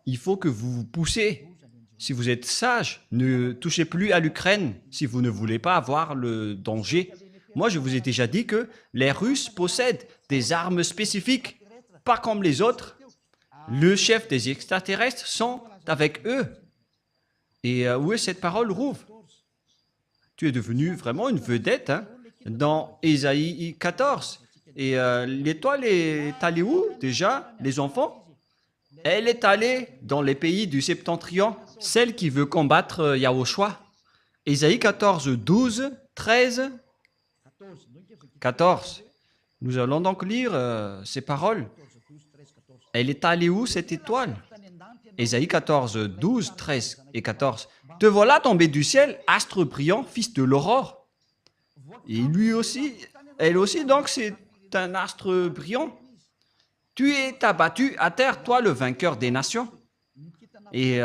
Il faut que vous vous poussez. Si vous êtes sage, ne touchez plus à l'Ukraine si vous ne voulez pas avoir le danger. Moi, je vous ai déjà dit que les Russes possèdent des armes spécifiques, pas comme les autres. Le chef des extraterrestres sont avec eux. Et où est cette parole, Rouve? Tu es devenu vraiment une vedette hein, dans Ésaïe 14. Et l'étoile est allée où déjà, les enfants? Elle est allée dans les pays du Septentrion, celle qui veut combattre Yahushua. Ésaïe 14, 12, 13, 14. Nous allons donc lire ces paroles. Elle est allée où cette étoile? Ésaïe 14, 12, 13 et 14. Te voilà tombé du ciel, astre brillant, fils de l'aurore. Et lui aussi, elle aussi, donc c'est un astre brillant. Tu es abattu à terre, toi le vainqueur des nations. Et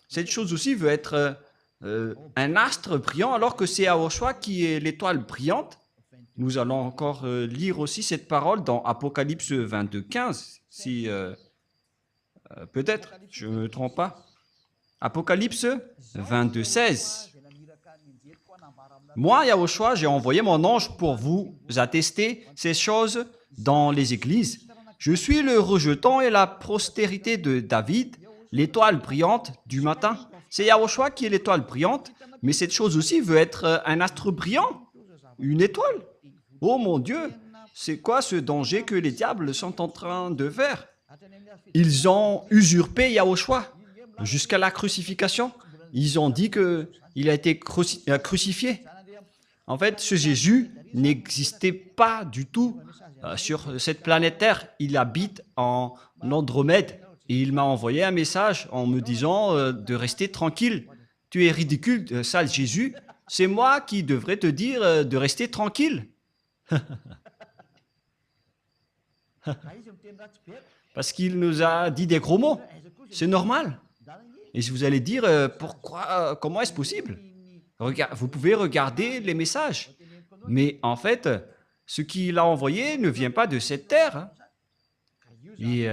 cette chose aussi veut être un astre brillant, alors que c'est Yahushua qui est l'étoile brillante. Nous allons encore lire aussi cette parole dans Apocalypse 22, 15, si peut-être, je ne me trompe pas. Apocalypse 22, 16. Moi, Yahushua, j'ai envoyé mon ange pour vous attester ces choses dans les églises. Je suis le rejeton et la postérité de David, l'étoile brillante du matin. C'est Yahushua qui est l'étoile brillante, mais cette chose aussi veut être un astre brillant, une étoile. Oh mon Dieu, c'est quoi ce danger que les diables sont en train de faire? Ils ont usurpé Yahushua jusqu'à la crucifixion. Ils ont dit qu'il a été crucifié. En fait, ce Jésus n'existait pas du tout sur cette planète Terre. Il habite en Andromède. Et il m'a envoyé un message en me disant de rester tranquille. Tu es ridicule, sale Jésus. C'est moi qui devrais te dire de rester tranquille. Parce qu'il nous a dit des gros mots. C'est normal. Et si vous allez dire, pourquoi, comment est-ce possible? Vous pouvez regarder les messages. Mais en fait, ce qu'il a envoyé ne vient pas de cette terre. Hein. Et,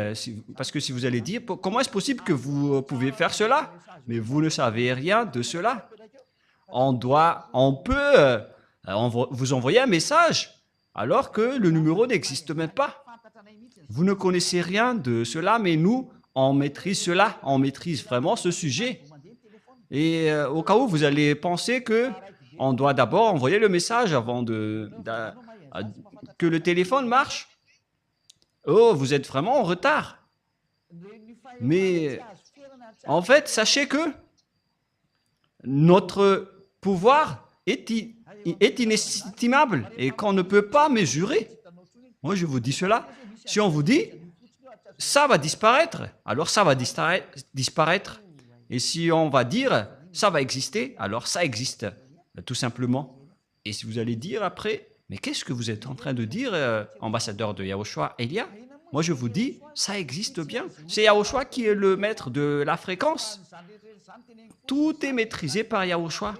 parce que si vous allez dire, comment est-ce possible que vous pouvez faire cela? Mais vous ne savez rien de cela. On peut vous envoyer un message alors que le numéro n'existe même pas. Vous ne connaissez rien de cela, mais nous, on maîtrise cela, on maîtrise vraiment ce sujet. Et au cas où vous allez penser que on doit d'abord envoyer le message avant que le téléphone marche. Oh, vous êtes vraiment en retard. Mais en fait, sachez que notre pouvoir est inestimable et qu'on ne peut pas mesurer. Moi, je vous dis cela. Si on vous dit, ça va disparaître, alors ça va disparaître. Et si on va dire, ça va exister, alors ça existe, tout simplement. Et si vous allez dire après, mais qu'est-ce que vous êtes en train de dire, ambassadeur de Yahushua, Elia? Moi, je vous dis, ça existe bien. C'est Yahushua qui est le maître de la fréquence. Tout est maîtrisé par Yahushua.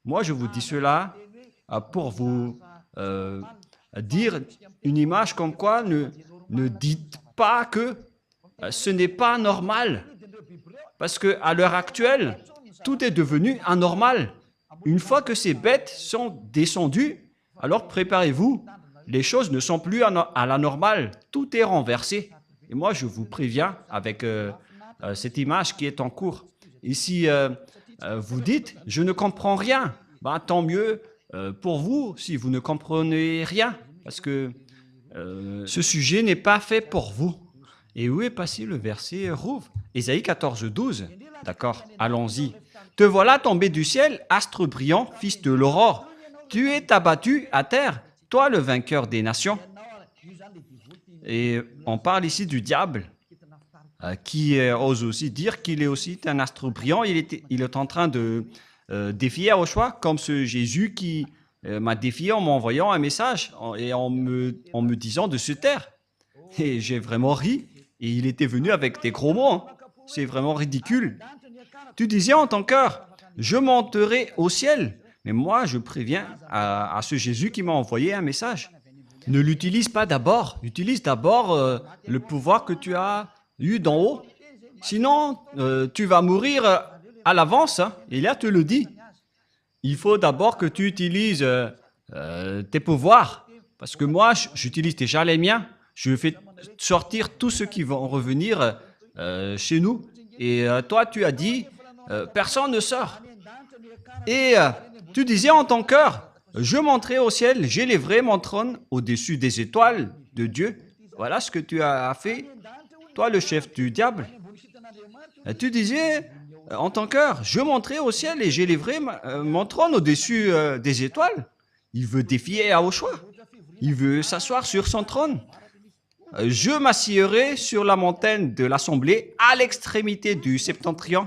Moi, je vous dis cela pour vous dire une image comme quoi ne dites pas que ce n'est pas normal. Parce qu'à l'heure actuelle, tout est devenu anormal. Une fois que ces bêtes sont descendues, alors préparez-vous. Les choses ne sont plus à la normale. Tout est renversé. Et moi, je vous préviens avec cette image qui est en cours. Et si vous dites, je ne comprends rien, bah, tant mieux pour vous si vous ne comprenez rien. Parce que ce sujet n'est pas fait pour vous. Et où est passé le verset Rouve? Ésaïe 14, 12. D'accord, allons-y. Te voilà tombé du ciel, astre brillant, fils de l'aurore. Tu es abattu à terre, toi le vainqueur des nations. Et on parle ici du diable, qui ose aussi dire qu'il est aussi un astre brillant. Il est en train de défier Yahushua, comme ce Jésus qui m'a défié en m'envoyant un message et en me disant de se taire. Et j'ai vraiment ri. Et il était venu avec des gros mots. Hein. C'est vraiment ridicule. Tu disais en ton cœur, je monterai au ciel. Mais moi, je préviens à ce Jésus qui m'a envoyé un message. Ne l'utilise pas d'abord. Utilise d'abord le pouvoir que tu as eu d'en haut. Sinon, tu vas mourir à l'avance. Hein. Elia te le dit. Il faut d'abord que tu utilises tes pouvoirs. Parce que moi, j'utilise déjà les miens. Je fais sortir tous ceux qui vont revenir chez nous. Et toi, tu as dit, personne ne sort. Et tu disais en ton cœur, je monterai au ciel, j'élèverai mon trône au-dessus des étoiles de Dieu. Voilà ce que tu as fait, toi le chef du diable. Et tu disais en ton cœur, je monterai au ciel et j'élèverai mon trône au-dessus des étoiles. Il veut défier Yahushua. Il veut s'asseoir sur son trône. Je m'assiérai sur la montagne de l'Assemblée à l'extrémité du septentrion.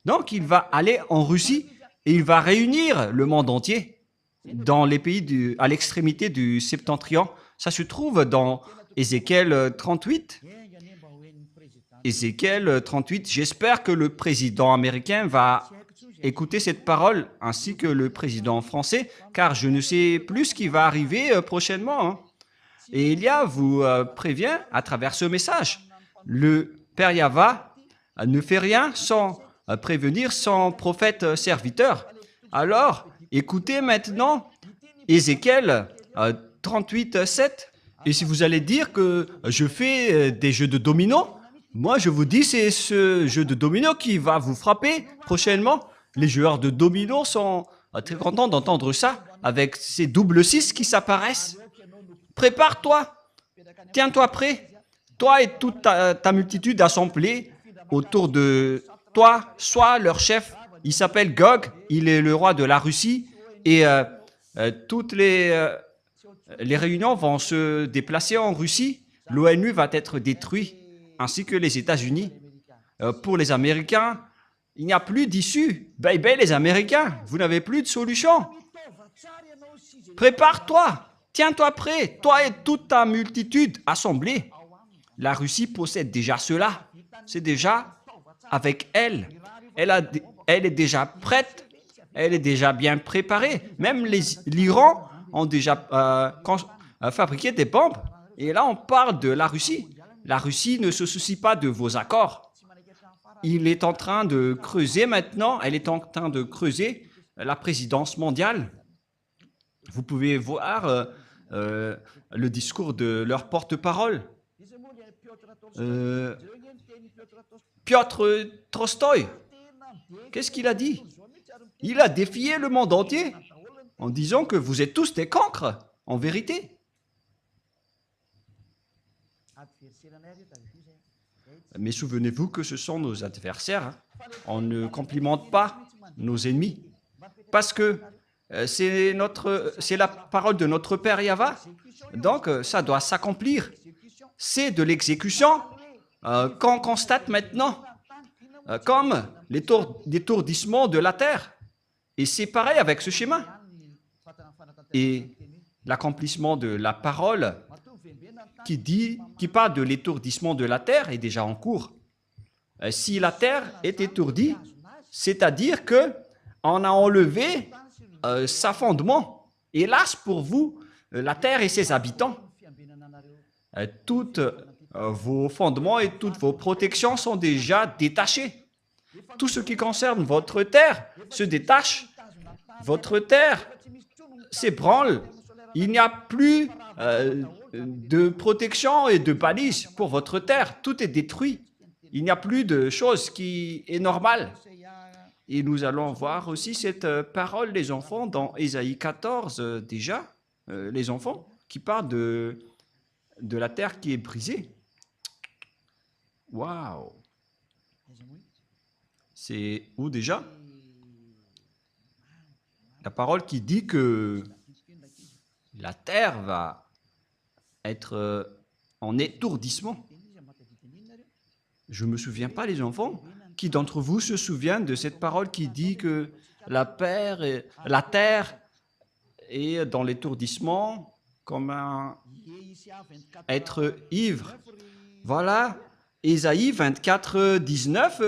Donc il va aller en Russie et il va réunir le monde entier dans les pays à l'extrémité du septentrion. Ça se trouve dans Ézéchiel 38. Ézéchiel 38, j'espère que le président américain va écouter cette parole, ainsi que le président français, car je ne sais plus ce qui va arriver prochainement. Hein. Et Elia vous prévient à travers ce message. Le Père Yahva ne fait rien sans prévenir son prophète serviteur. Alors, écoutez maintenant Ézéchiel 38, 7. Et si vous allez dire que je fais des jeux de dominos, moi je vous dis c'est ce jeu de dominos qui va vous frapper prochainement. Les joueurs de dominos sont très contents d'entendre ça, avec ces doubles 6 qui s'apparaissent. Prépare-toi, tiens-toi prêt. Toi et toute ta multitude assemblée autour de toi, sois leur chef. Il s'appelle Gog, il est le roi de la Russie. Et toutes les réunions vont se déplacer en Russie. L'ONU va être détruit, ainsi que les États-Unis. Pour les Américains, il n'y a plus d'issue. Bye bye les Américains, vous n'avez plus de solution. Prépare-toi, tiens-toi prêt, toi et toute ta multitude assemblée. La Russie possède déjà cela. C'est déjà avec elle. Elle est déjà prête. Elle est déjà bien préparée. Même l'Iran ont déjà fabriqué des bombes. Et là, on parle de la Russie. La Russie ne se soucie pas de vos accords. Il est en train de creuser maintenant, elle est en train de creuser la présidence mondiale. Vous pouvez voir le discours de leur porte-parole. Piotr Tolstoï, qu'est-ce qu'il a dit? Il a défié le monde entier en disant que vous êtes tous des cancres, en vérité. Mais souvenez-vous que ce sont nos adversaires. Hein. On ne complimente pas nos ennemis. Parce que c'est la parole de notre Père Yahva. Donc, ça doit s'accomplir. C'est de l'exécution qu'on constate maintenant, comme l'étourdissement de la terre. Et c'est pareil avec ce schéma. Et l'accomplissement de la parole qui parle de l'étourdissement de la terre est déjà en cours. Si la terre est étourdie, c'est-à-dire qu'on a enlevé sa fondement. Hélas pour vous, la terre et ses habitants. Toutes vos fondements et toutes vos protections sont déjà détachés. Tout ce qui concerne votre terre se détache. Votre terre s'ébranle. Il n'y a plus de protection et de balises pour votre terre. Tout est détruit. Il n'y a plus de chose qui est normale. Et nous allons voir aussi cette parole des enfants dans Ésaïe 14 déjà, les enfants qui parlent de la terre qui est brisée. Waouh! C'est où déjà? La parole qui dit que la terre va être en étourdissement. Je ne me souviens pas, les enfants. Qui d'entre vous se souvient de cette parole qui dit que la terre est dans l'étourdissement comme un être ivre? Voilà, Ésaïe 24, 19,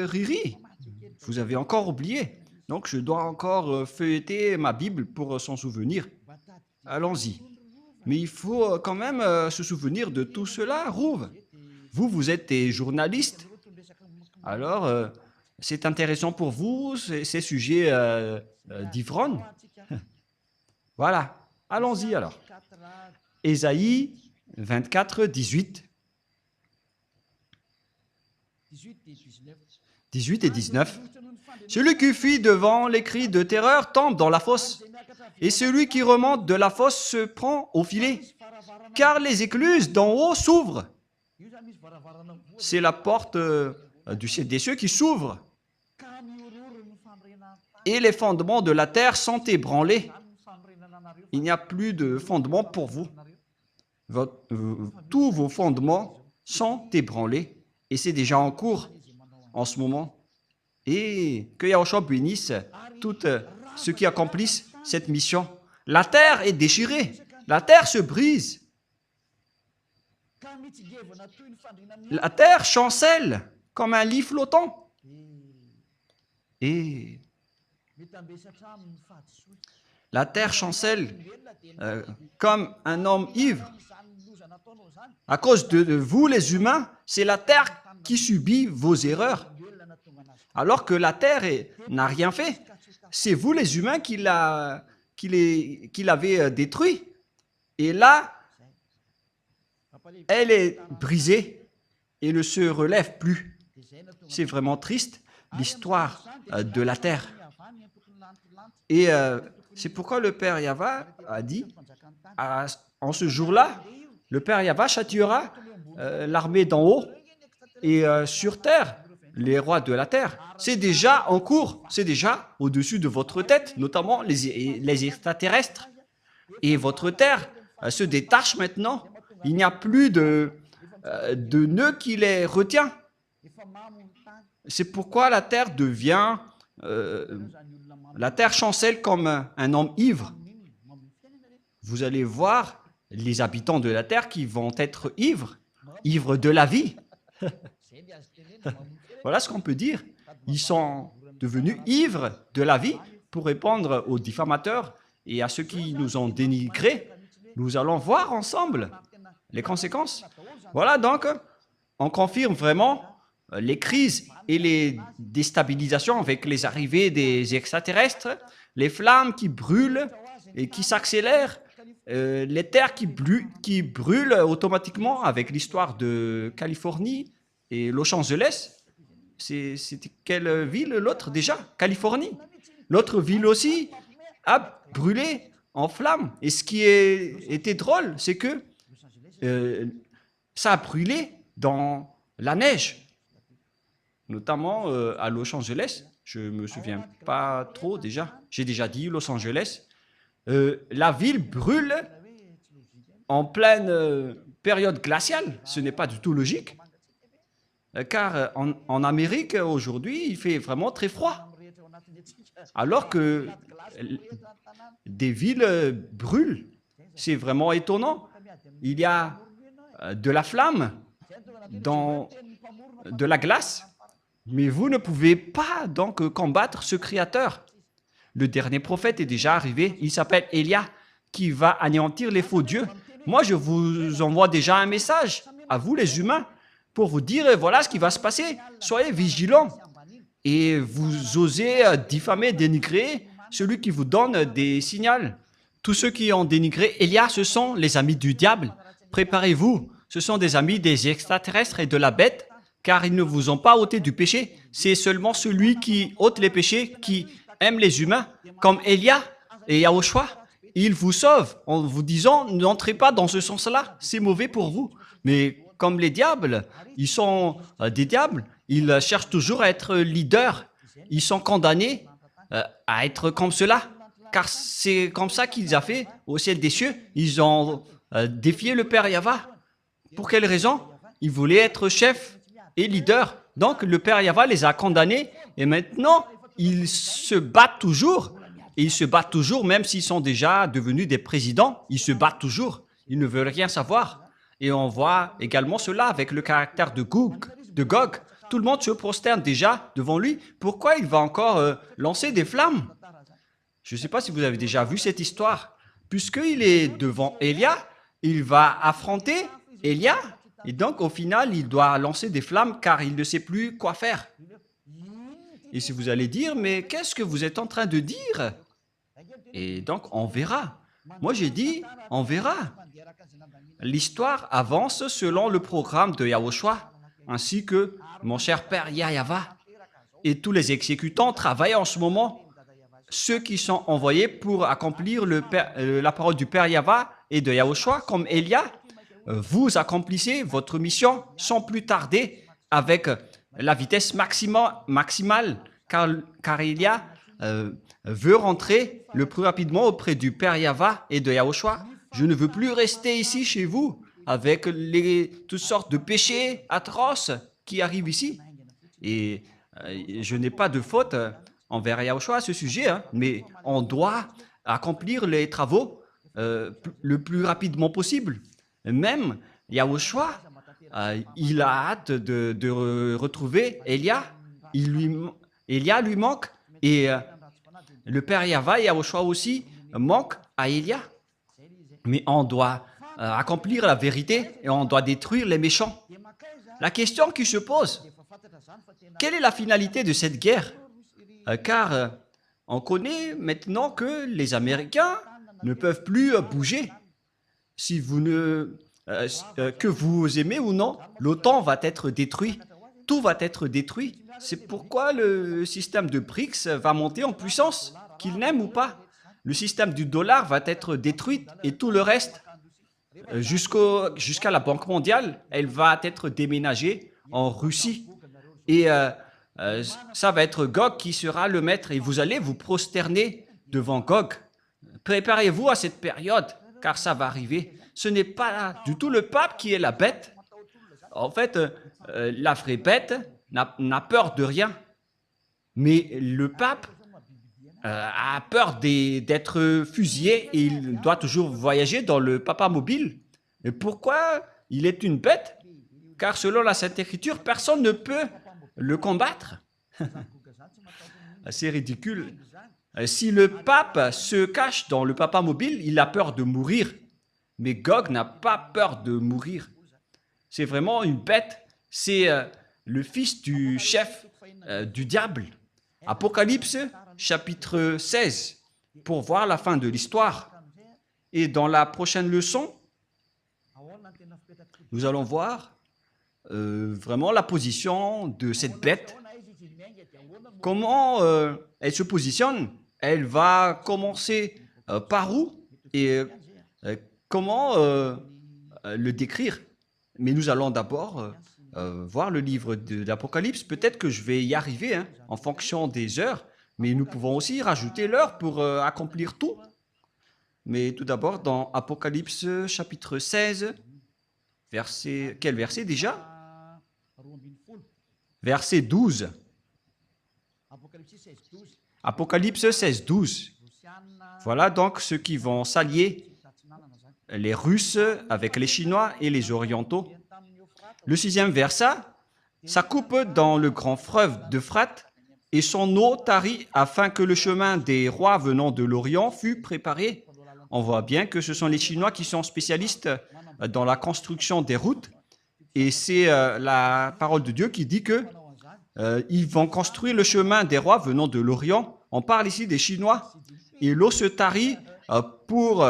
Riri. Vous avez encore oublié. Donc, je dois encore feuilleter ma Bible pour s'en souvenir. Allons-y. Mais il faut quand même se souvenir de tout cela, Rouve. Vous êtes des journalistes. Alors, c'est intéressant pour vous, ces sujets d'ivrogne. Voilà. Allons-y alors. Ésaïe 24, 18. 18 et 19. Celui qui fuit devant les cris de terreur tombe dans la fosse, et celui qui remonte de la fosse se prend au filet, car les écluses d'en haut s'ouvrent. C'est la porte du ciel des cieux qui s'ouvre, et les fondements de la terre sont ébranlés. Il n'y a plus de fondements pour vous. Tous vos fondements sont ébranlés, et c'est déjà en cours en ce moment. Et que Yahushua bénisse tous ceux qui accomplissent cette mission. La terre est déchirée, la terre se brise. La terre chancelle comme un lit flottant. Et la terre chancelle comme un homme ivre. À cause de vous, les humains, c'est la terre qui subit vos erreurs. Alors que la terre n'a rien fait. C'est vous, les humains, qui l'avez détruit. Et là, elle est brisée et ne se relève plus. C'est vraiment triste, l'histoire de la terre. Et c'est pourquoi le Père Yahva a dit, en ce jour-là, le Père Yahva châtiera l'armée d'en haut et sur terre, les rois de la terre. C'est déjà en cours, c'est déjà au-dessus de votre tête, notamment les extraterrestres. Et votre terre se détache maintenant. Il n'y a plus de nœud qui les retient. C'est pourquoi la terre devient... la terre chancelle comme un homme ivre. Vous allez voir les habitants de la terre qui vont être ivres, ivres de la vie. Voilà ce qu'on peut dire. Ils sont devenus ivres de la vie pour répondre aux diffamateurs et à ceux qui nous ont dénigrés. Nous allons voir ensemble les conséquences. Voilà donc, on confirme vraiment les crises et les déstabilisations avec les arrivées des extraterrestres, les flammes qui brûlent et qui s'accélèrent, les terres qui brûlent automatiquement avec l'histoire de Californie et Los Angeles. C'était quelle ville l'autre déjà? Californie. L'autre ville aussi a brûlé en flammes. Et ce qui était drôle, c'est que ça a brûlé dans la neige. Notamment à Los Angeles. Je ne me souviens pas trop déjà. J'ai déjà dit Los Angeles. La ville brûle en pleine période glaciale. Ce n'est pas du tout logique. Car en Amérique, aujourd'hui, il fait vraiment très froid. Alors que des villes brûlent. C'est vraiment étonnant. Il y a de la flamme dans de la glace. Mais vous ne pouvez pas donc combattre ce Créateur. Le dernier prophète est déjà arrivé. Il s'appelle Élia, qui va anéantir les faux dieux. Moi, je vous envoie déjà un message à vous, les humains, pour vous dire, voilà ce qui va se passer. Soyez vigilants. Et vous osez diffamer, dénigrer celui qui vous donne des signaux. Tous ceux qui ont dénigré Élia, ce sont les amis du diable. Préparez-vous. Ce sont des amis des extraterrestres et de la bête, car ils ne vous ont pas ôté du péché. C'est seulement celui qui ôte les péchés, qui aime les humains, comme Élia et Yahushua. Il vous sauve en vous disant, n'entrez pas dans ce sens-là, c'est mauvais pour vous. Mais comme les diables, ils sont des diables, ils cherchent toujours à être leaders. Ils sont condamnés à être comme cela, car c'est comme ça qu'ils ont fait au ciel des cieux. Ils ont défié le Père Yahva. Pour quelle raison? Ils voulaient être chefs et leaders. Donc le Père Yahva les a condamnés et maintenant ils se battent toujours. Et ils se battent toujours, même s'ils sont déjà devenus des présidents, ils se battent toujours. Ils ne veulent rien savoir. Et on voit également cela avec le caractère de Gog. Tout le monde se prosterne déjà devant lui. Pourquoi il va encore lancer des flammes? Je ne sais pas si vous avez déjà vu cette histoire. Puisqu'il est devant Élia, il va affronter Élia. Et donc, au final, il doit lancer des flammes car il ne sait plus quoi faire. Et si vous allez dire, mais qu'est-ce que vous êtes en train de dire? Et donc, on verra. Moi, j'ai dit, on verra. L'histoire avance selon le programme de Yahushua, ainsi que mon cher père Yahya. Et tous les exécutants travaillent en ce moment. Ceux qui sont envoyés pour accomplir la parole du père Yahva et de Yahushua, comme Élia, vous accomplissez votre mission sans plus tarder avec la vitesse maximale, car Élia veut rentrer le plus rapidement auprès du père Yahva et de Yahushua. Je ne veux plus rester ici chez vous avec toutes sortes de péchés atroces qui arrivent ici. Et je n'ai pas de faute envers Yahushua à ce sujet, mais on doit accomplir les travaux le plus rapidement possible. Même Yahushua, il a hâte de retrouver Élia. Élia lui manque et le père Yahva et Yahushua aussi manquent à Élia. Mais on doit accomplir la vérité et on doit détruire les méchants. La question qui se pose, quelle est la finalité de cette guerre? Car on connaît maintenant que les Américains ne peuvent plus bouger. Si vous que vous aimez ou non, l'OTAN va être détruit. Tout va être détruit. C'est pourquoi le système de BRICS va monter en puissance, qu'il n'aime ou pas. Le système du dollar va être détruit et tout le reste, jusqu'à la Banque mondiale, elle va être déménagée en Russie. Et ça va être Gog qui sera le maître et vous allez vous prosterner devant Gog. Préparez-vous à cette période, car ça va arriver. Ce n'est pas du tout le pape qui est la bête. En fait, la vraie bête n'a peur de rien. Mais le pape a peur d'être fusillé et il doit toujours voyager dans le papa mobile. Et pourquoi il est une bête? Car selon la Sainte Écriture, personne ne peut le combattre. C'est ridicule. Si le pape se cache dans le papa mobile, il a peur de mourir. Mais Gog n'a pas peur de mourir. C'est vraiment une bête. C'est le fils du chef du diable. Apocalypse, chapitre 16, pour voir la fin de l'histoire. Et dans la prochaine leçon, nous allons voir vraiment la position de cette bête. Comment elle se positionne? Elle va commencer par où? Et comment le décrire? Mais nous allons d'abord voir le livre de l'Apocalypse. Peut-être que je vais y arriver en fonction des heures, mais nous pouvons aussi rajouter l'heure pour accomplir tout. Mais tout d'abord, dans Apocalypse chapitre 16, quel verset déjà? Verset 12. Apocalypse 16, 12. Voilà donc ceux qui vont s'allier, les Russes avec les Chinois et les Orientaux. Le 6e verset, ça coupe dans le grand fleuve d'Euphrate et son eau tarit afin que le chemin des rois venant de l'Orient fût préparé. On voit bien que ce sont les Chinois qui sont spécialistes dans la construction des routes et c'est la parole de Dieu qui dit que ils vont construire le chemin des rois venant de l'Orient. On parle ici des Chinois et l'eau se tarit pour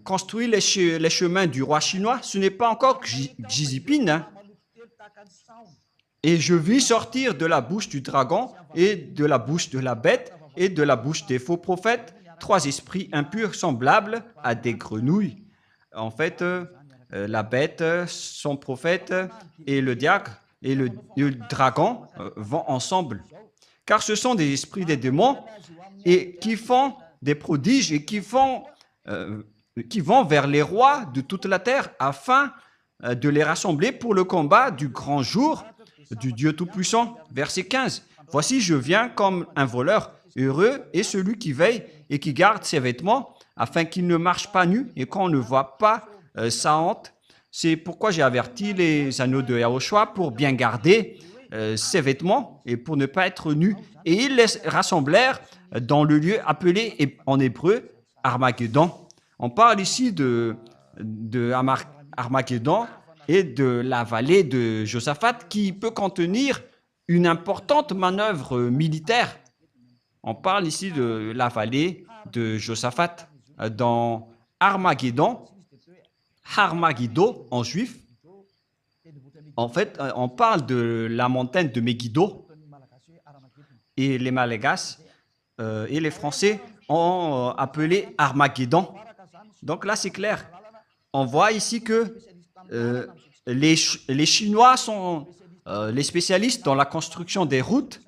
construire les chemins du roi chinois. Ce n'est pas encore Xi Jinping. Et je vis sortir de la bouche du dragon et de la bouche de la bête et de la bouche des faux prophètes 3 esprits impurs semblables à des grenouilles. En fait, la bête, son prophète et le diable et le dragon vont ensemble. Car ce sont des esprits des démons et qui font des prodiges et qui vont vers les rois de toute la terre afin de les rassembler pour le combat du grand jour du Dieu Tout-Puissant. Verset 15. Voici, je viens comme un voleur. Heureux est celui qui veille et qui garde ses vêtements afin qu'il ne marche pas nu et qu'on ne voit pas sa honte C'est pourquoi j'ai averti les anneaux de Yahushua pour bien garder ses vêtements et pour ne pas être nus. Et ils les rassemblèrent dans le lieu appelé en hébreu Armageddon. On parle ici de Armageddon et de la vallée de Josaphat qui peut contenir une importante manœuvre militaire. On parle ici de la vallée de Josaphat dans Armageddon. Armageddon en juif. En fait, on parle de la montagne de Megiddo et les Malagasy et les Français ont appelé Armageddon. Donc là, c'est clair. On voit ici que les Chinois sont les spécialistes dans la construction des routes.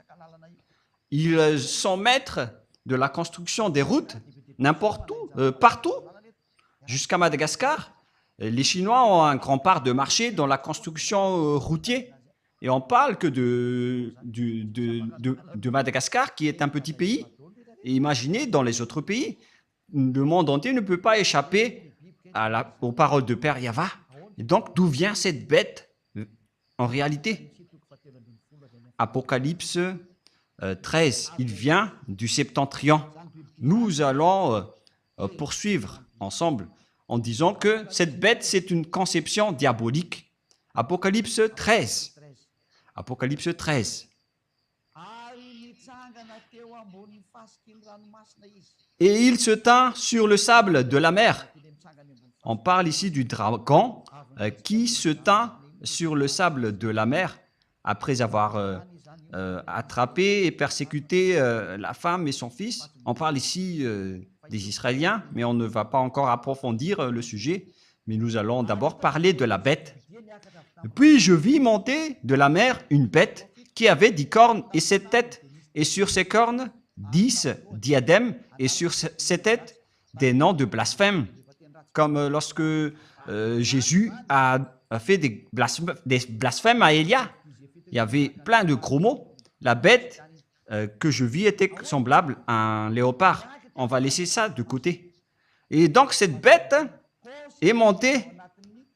Ils sont maîtres de la construction des routes n'importe où, partout, jusqu'à Madagascar. Les Chinois ont un grand part de marché dans la construction routière. Et on parle que de Madagascar, qui est un petit pays. Et imaginez, dans les autres pays, le monde entier ne peut pas échapper aux paroles de Père Yahva. Et donc, d'où vient cette bête en réalité? Apocalypse 13, il vient du septentrion. Nous allons poursuivre ensemble en disant que cette bête, c'est une conception diabolique. Apocalypse 13. Apocalypse 13. Et il se tint sur le sable de la mer. On parle ici du dragon qui se tint sur le sable de la mer après avoir attrapé et persécuté la femme et son fils. On parle ici des Israéliens, mais on ne va pas encore approfondir le sujet. Mais nous allons d'abord parler de la bête. Puis je vis monter de la mer une bête qui avait 10 cornes et 7 têtes, et sur ses cornes 10 diadèmes, et sur ses têtes des noms de blasphème, comme lorsque Jésus a fait des blasphèmes à Élia. Il y avait plein de gros mots. La bête que je vis était semblable à un léopard. On va laisser ça de côté. Et donc cette bête est montée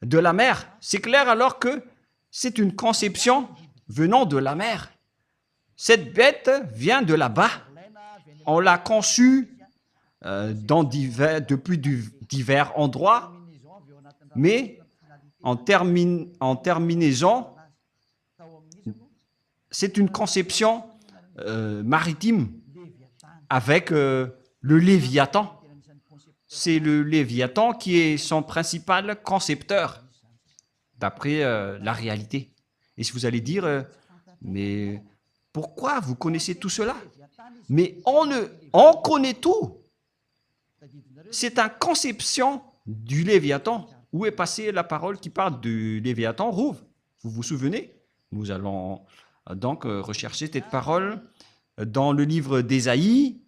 de la mer. C'est clair alors que c'est une conception venant de la mer. Cette bête vient de là-bas. On l'a conçue depuis divers endroits, mais en terminaison, c'est une conception maritime avec le Léviathan. C'est le Léviathan qui est son principal concepteur, d'après la réalité. Et si vous allez dire, mais pourquoi vous connaissez tout cela? Mais on connaît tout. C'est une conception du Léviathan. Où est passée la parole qui parle du Léviathan? Rouve, vous vous souvenez? Nous allons donc rechercher cette parole dans le livre d'Ésaïe.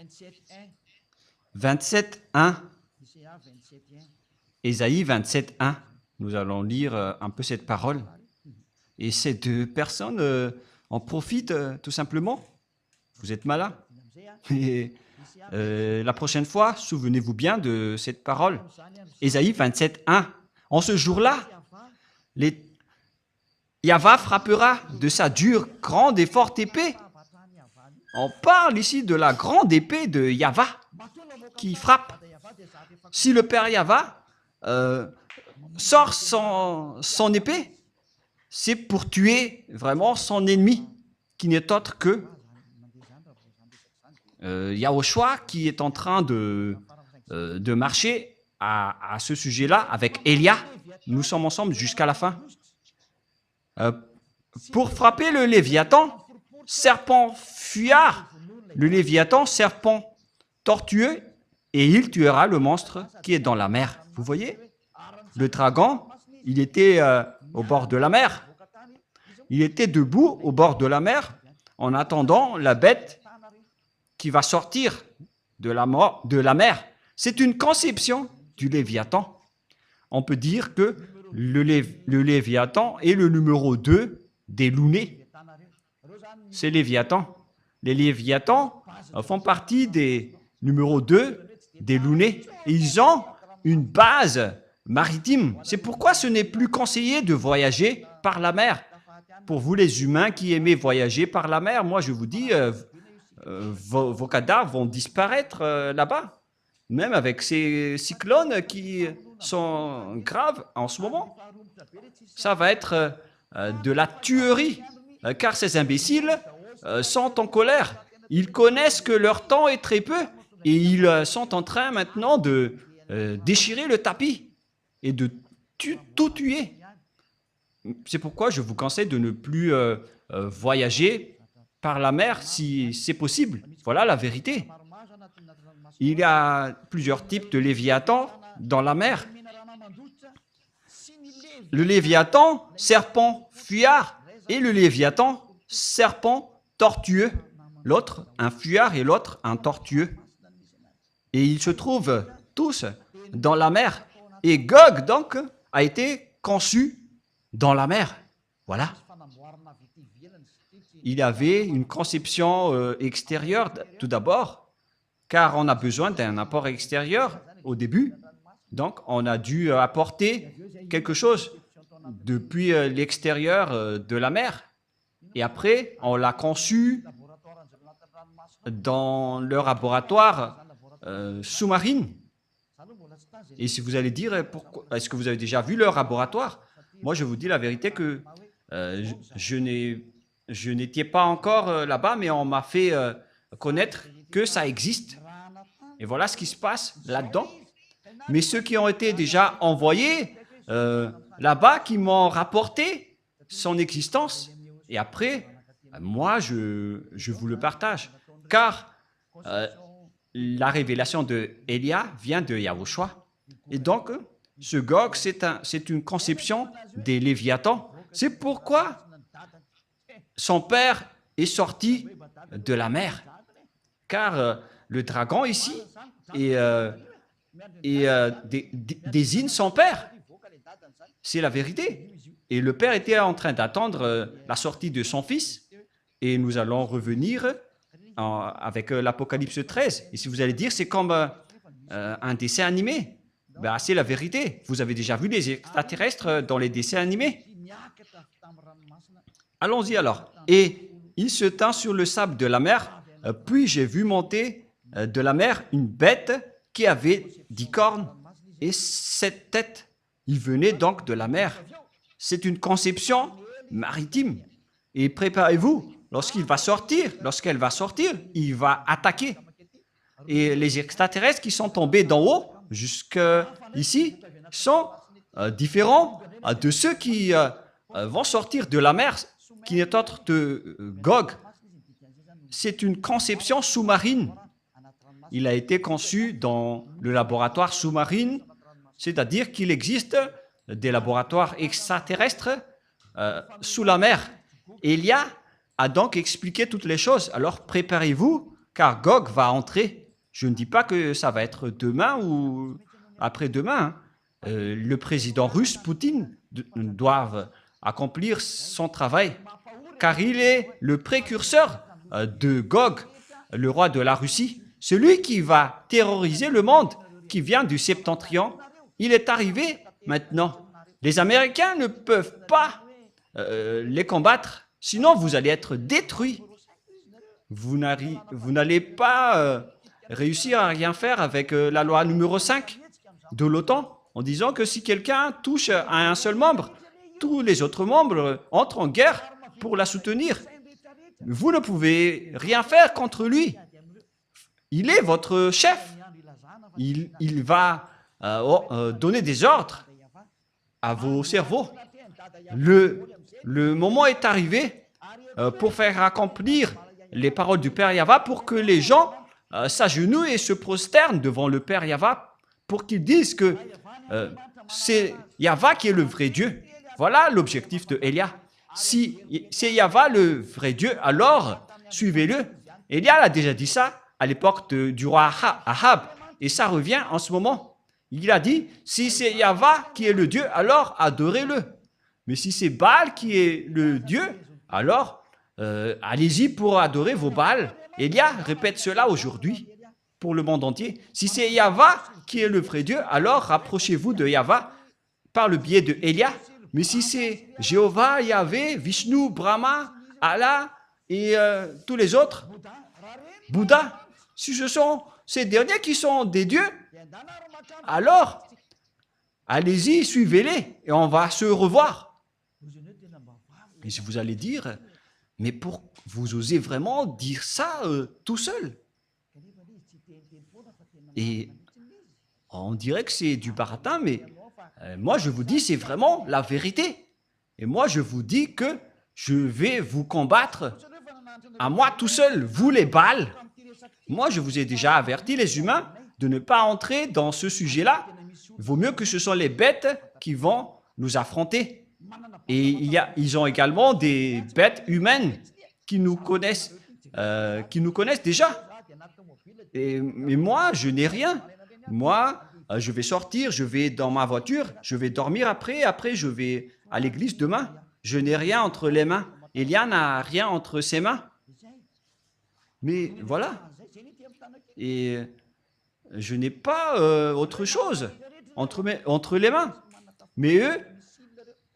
« 27.1 » Ésaïe 27.1. Nous allons lire un peu cette parole. Et ces deux personnes en profitent tout simplement. Vous êtes malins. Et la prochaine fois, souvenez-vous bien de cette parole. Ésaïe 27.1. En ce jour-là, Yahva frappera de sa dure, grande et forte épée. On parle ici de la grande épée de Yahva qui frappe. Si le Père Yahva sort son épée, c'est pour tuer vraiment son ennemi, qui n'est autre que Yahushua, qui est en train de marcher à ce sujet-là avec Élia. Nous sommes ensemble jusqu'à la fin. Pour frapper le Léviathan, serpent fuyard, le Léviathan, serpent tortueux, et il tuera le monstre qui est dans la mer. Vous voyez? Le dragon, il était au bord de la mer. Il était debout au bord de la mer en attendant la bête qui va sortir de la mer. C'est une conception du Léviathan. On peut dire que le Léviathan est le numéro 2 des Lounés. C'est Léviathan. Les Léviathans font partie des Numéro 2, des lunets. Ils ont une base maritime. C'est pourquoi ce n'est plus conseillé de voyager par la mer. Pour vous les humains qui aimez voyager par la mer, moi je vous dis, vos cadavres vont disparaître là-bas. Même avec ces cyclones qui sont graves en ce moment. Ça va être de la tuerie, car ces imbéciles sont en colère. Ils connaissent que leur temps est très peu et ils sont en train maintenant de déchirer le tapis et de tout tuer. C'est pourquoi je vous conseille de ne plus voyager par la mer si c'est possible. Voilà la vérité. Il y a plusieurs types de léviathans dans la mer. Le léviathan, serpent fuyard, et le léviathan, serpent tortueux. L'autre, un fuyard, et l'autre, un tortueux. Et ils se trouvent tous dans la mer. Et Gog, donc, a été conçu dans la mer. Voilà. Il y avait une conception extérieure, tout d'abord, car on a besoin d'un apport extérieur au début. Donc, on a dû apporter quelque chose depuis l'extérieur de la mer. Et après, on l'a conçu dans leur laboratoire sous-marine. Et si vous allez dire, est-ce que vous avez déjà vu leur laboratoire? Moi, je vous dis la vérité que je n'étais pas encore là-bas, mais on m'a fait connaître que ça existe. Et voilà ce qui se passe là-dedans. Mais ceux qui ont été déjà envoyés là-bas, qui m'ont rapporté son existence, et après, moi, je vous le partage. Car la révélation de Élia vient de Yahushua. Et donc, ce Gog, c'est une conception des Léviathans. C'est pourquoi son père est sorti de la mer. Car le dragon ici désigne son père. C'est la vérité. Et le père était en train d'attendre la sortie de son fils. Et nous allons revenir avec l'Apocalypse 13. Et si vous allez dire, c'est comme un dessin animé. Ben, c'est la vérité. Vous avez déjà vu les extraterrestres dans les dessins animés. Allons-y alors. Et il se tint sur le sable de la mer. Puis j'ai vu monter de la mer une bête qui avait 10 cornes et 7 têtes. Il venait donc de la mer. C'est une conception maritime. Et préparez-vous, lorsqu'elle va sortir, il va attaquer. Et les extraterrestres qui sont tombés d'en haut jusqu'ici sont différents de ceux qui vont sortir de la mer, qui n'est autre que Gog. C'est une conception sous-marine. Il a été conçu dans le laboratoire sous-marine, c'est-à-dire qu'il existe des laboratoires extraterrestres sous la mer. Elia a donc expliqué toutes les choses. Alors préparez-vous, car Gog va entrer. Je ne dis pas que ça va être demain ou après-demain. Le président russe, Poutine, doit accomplir son travail, car il est le précurseur de Gog, le roi de la Russie, celui qui va terroriser le monde, qui vient du septentrion. Il est arrivé maintenant. Les Américains ne peuvent pas les combattre, sinon vous allez être détruits. Vous n'allez pas réussir à rien faire avec la loi numéro 5 de l'OTAN, en disant que si quelqu'un touche à un seul membre, tous les autres membres entrent en guerre pour la soutenir. Vous ne pouvez rien faire contre lui. Il est votre chef. Il va donner des ordres à vos cerveaux. Le moment est arrivé pour faire accomplir les paroles du Père Yahva, pour que les gens s'agenouillent et se prosternent devant le Père Yahva, pour qu'ils disent que c'est Yahva qui est le vrai Dieu. Voilà l'objectif de Élia. Si c'est Yahva le vrai Dieu, alors suivez-le. Élia a déjà dit ça à l'époque du roi Ahab, et ça revient en ce moment. Il a dit, si c'est Yahva qui est le Dieu, alors adorez-le. Mais si c'est Baal qui est le Dieu, alors allez-y pour adorer vos Baals. Élia répète cela aujourd'hui. pour le monde entier. Si c'est Yahva qui est le vrai Dieu, alors rapprochez-vous de Yahva par le biais de Elia. Mais si c'est Jéhovah, Yahvé, Vishnu, Brahma, Allah et tous les autres, Bouddha, si ce sont ces derniers qui sont des dieux, alors allez-y, suivez-les et on va se revoir. Et si vous allez dire, mais pour vous osez vraiment dire ça tout seul? Et on dirait que c'est du baratin, mais moi je vous dis, c'est vraiment la vérité. Et moi je vous dis que je vais vous combattre à moi tout seul, vous les Baals. Moi je vous ai déjà averti, les humains, de ne pas entrer dans ce sujet-là. Il vaut mieux que ce sont les bêtes qui vont nous affronter. Et ils ont également des bêtes humaines qui nous connaissent déjà. Mais moi, je n'ai rien. Moi, je vais sortir, je vais dans ma voiture, je vais dormir après je vais à l'église demain. Je n'ai rien entre les mains. Elia n'a rien entre ses mains. Mais voilà. Et je n'ai pas autre chose entre les mains. Mais eux,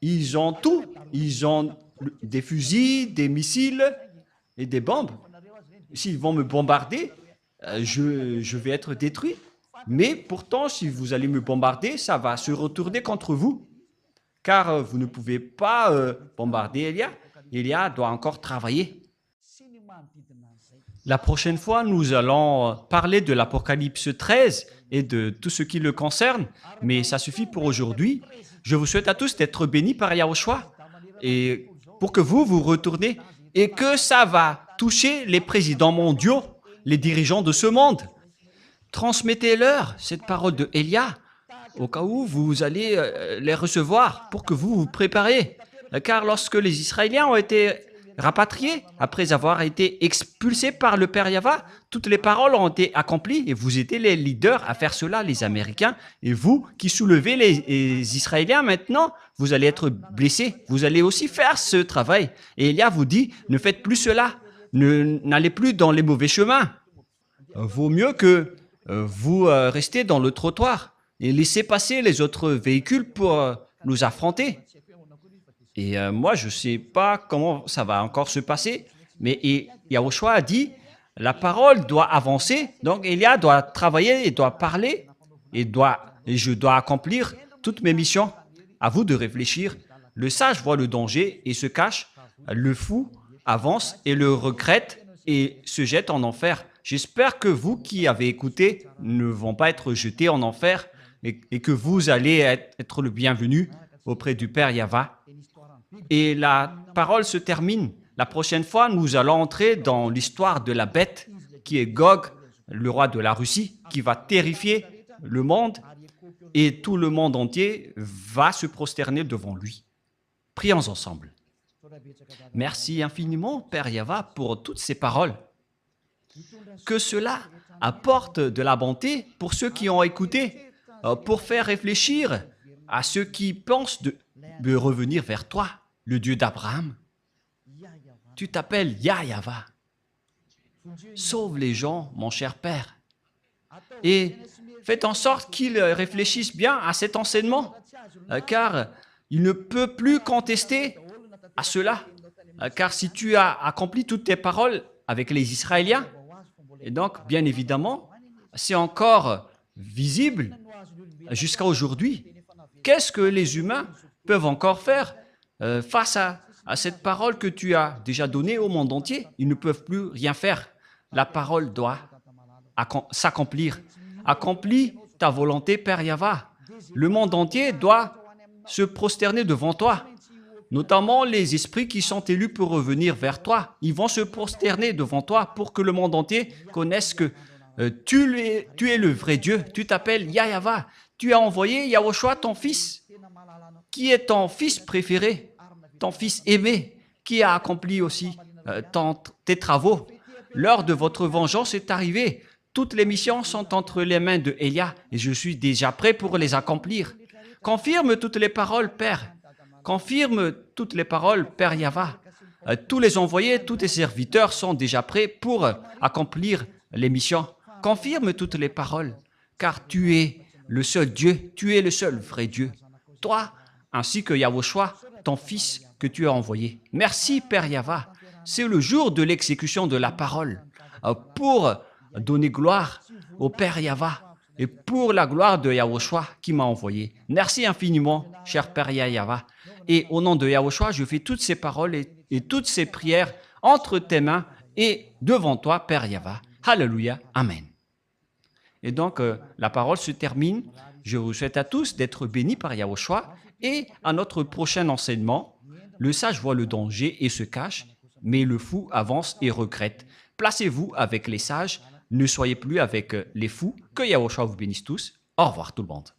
ils ont tout. Ils ont des fusils, des missiles et des bombes. S'ils vont me bombarder, je vais être détruit. Mais pourtant, si vous allez me bombarder, ça va se retourner contre vous. Car vous ne pouvez pas bombarder Elia. Elia doit encore travailler. La prochaine fois, nous allons parler de l'Apocalypse 13 et de tout ce qui le concerne. Mais ça suffit pour aujourd'hui. Je vous souhaite à tous d'être bénis par Yahushua et pour que vous retournez et que ça va toucher les présidents mondiaux, les dirigeants de ce monde. Transmettez-leur cette parole de Elia au cas où vous allez les recevoir pour que vous vous préparez. Car lorsque les Israéliens ont été rapatriés, après avoir été expulsés par le Père Yahva, toutes les paroles ont été accomplies et vous étiez les leaders à faire cela, les Américains. Et vous qui soulevez les Israéliens maintenant, vous allez être blessés. Vous allez aussi faire ce travail. Et Elia vous dit, ne faites plus cela. N'allez plus dans les mauvais chemins. Vaut mieux que vous restez dans le trottoir et laissez passer les autres véhicules pour nous affronter. Et moi, je ne sais pas comment ça va encore se passer, mais Yahushua a dit, la parole doit avancer, donc Elia doit travailler et doit parler, et je dois accomplir toutes mes missions. À vous de réfléchir. Le sage voit le danger et se cache, le fou avance et le regrette et se jette en enfer. J'espère que vous qui avez écouté ne vont pas être jetés en enfer et que vous allez être le bienvenu auprès du Père Yahva. Et la parole se termine. La prochaine fois, nous allons entrer dans l'histoire de la bête qui est Gog, le roi de la Russie, qui va terrifier le monde et tout le monde entier va se prosterner devant lui. Prions ensemble. Merci infiniment, Père Yahva, pour toutes ces paroles. Que cela apporte de la bonté pour ceux qui ont écouté, pour faire réfléchir à ceux qui pensent de revenir vers toi, le Dieu d'Abraham. Tu t'appelles Yahva. Sauve les gens, mon cher Père. Et faites en sorte qu'ils réfléchissent bien à cet enseignement, car il ne peut plus contester à cela. Car si tu as accompli toutes tes paroles avec les Israéliens, et donc, bien évidemment, c'est encore visible jusqu'à aujourd'hui. Qu'est-ce que les humains peuvent encore faire face à cette parole que tu as déjà donnée au monde entier? Ils ne peuvent plus rien faire. La parole doit s'accomplir. Accomplis ta volonté, Père Yahva. Le monde entier doit se prosterner devant toi. Notamment les esprits qui sont élus pour revenir vers toi. Ils vont se prosterner devant toi pour que le monde entier connaisse que tu es le vrai Dieu. Tu t'appelles Yahva. Tu as envoyé Yahushua, ton fils, qui est ton fils préféré, ton fils aimé, qui a accompli aussi tes travaux. L'heure de votre vengeance est arrivée. Toutes les missions sont entre les mains de Elia et je suis déjà prêt pour les accomplir. Confirme toutes les paroles, Père. Confirme toutes les paroles, Père Yahva. Tous les envoyés, tous tes serviteurs sont déjà prêts pour accomplir les missions. confirme toutes les paroles, car tu es le seul Dieu, tu es le seul vrai Dieu. Toi, ainsi que Yahushua, ton Fils que tu as envoyé. Merci, Père Yahva. C'est le jour de l'exécution de la parole pour donner gloire au Père Yahva et pour la gloire de Yahushua qui m'a envoyé. Merci infiniment, cher Père Yahva. Et au nom de Yahushua, je fais toutes ces paroles et toutes ces prières entre tes mains et devant toi, Père Yahva. Alléluia. Amen. Et donc, la parole se termine. Je vous souhaite à tous d'être bénis par Yahushua. Et à notre prochain enseignement, le sage voit le danger et se cache, mais le fou avance et regrette. Placez-vous avec les sages, ne soyez plus avec les fous. Que Yahushua vous bénisse tous. Au revoir tout le monde.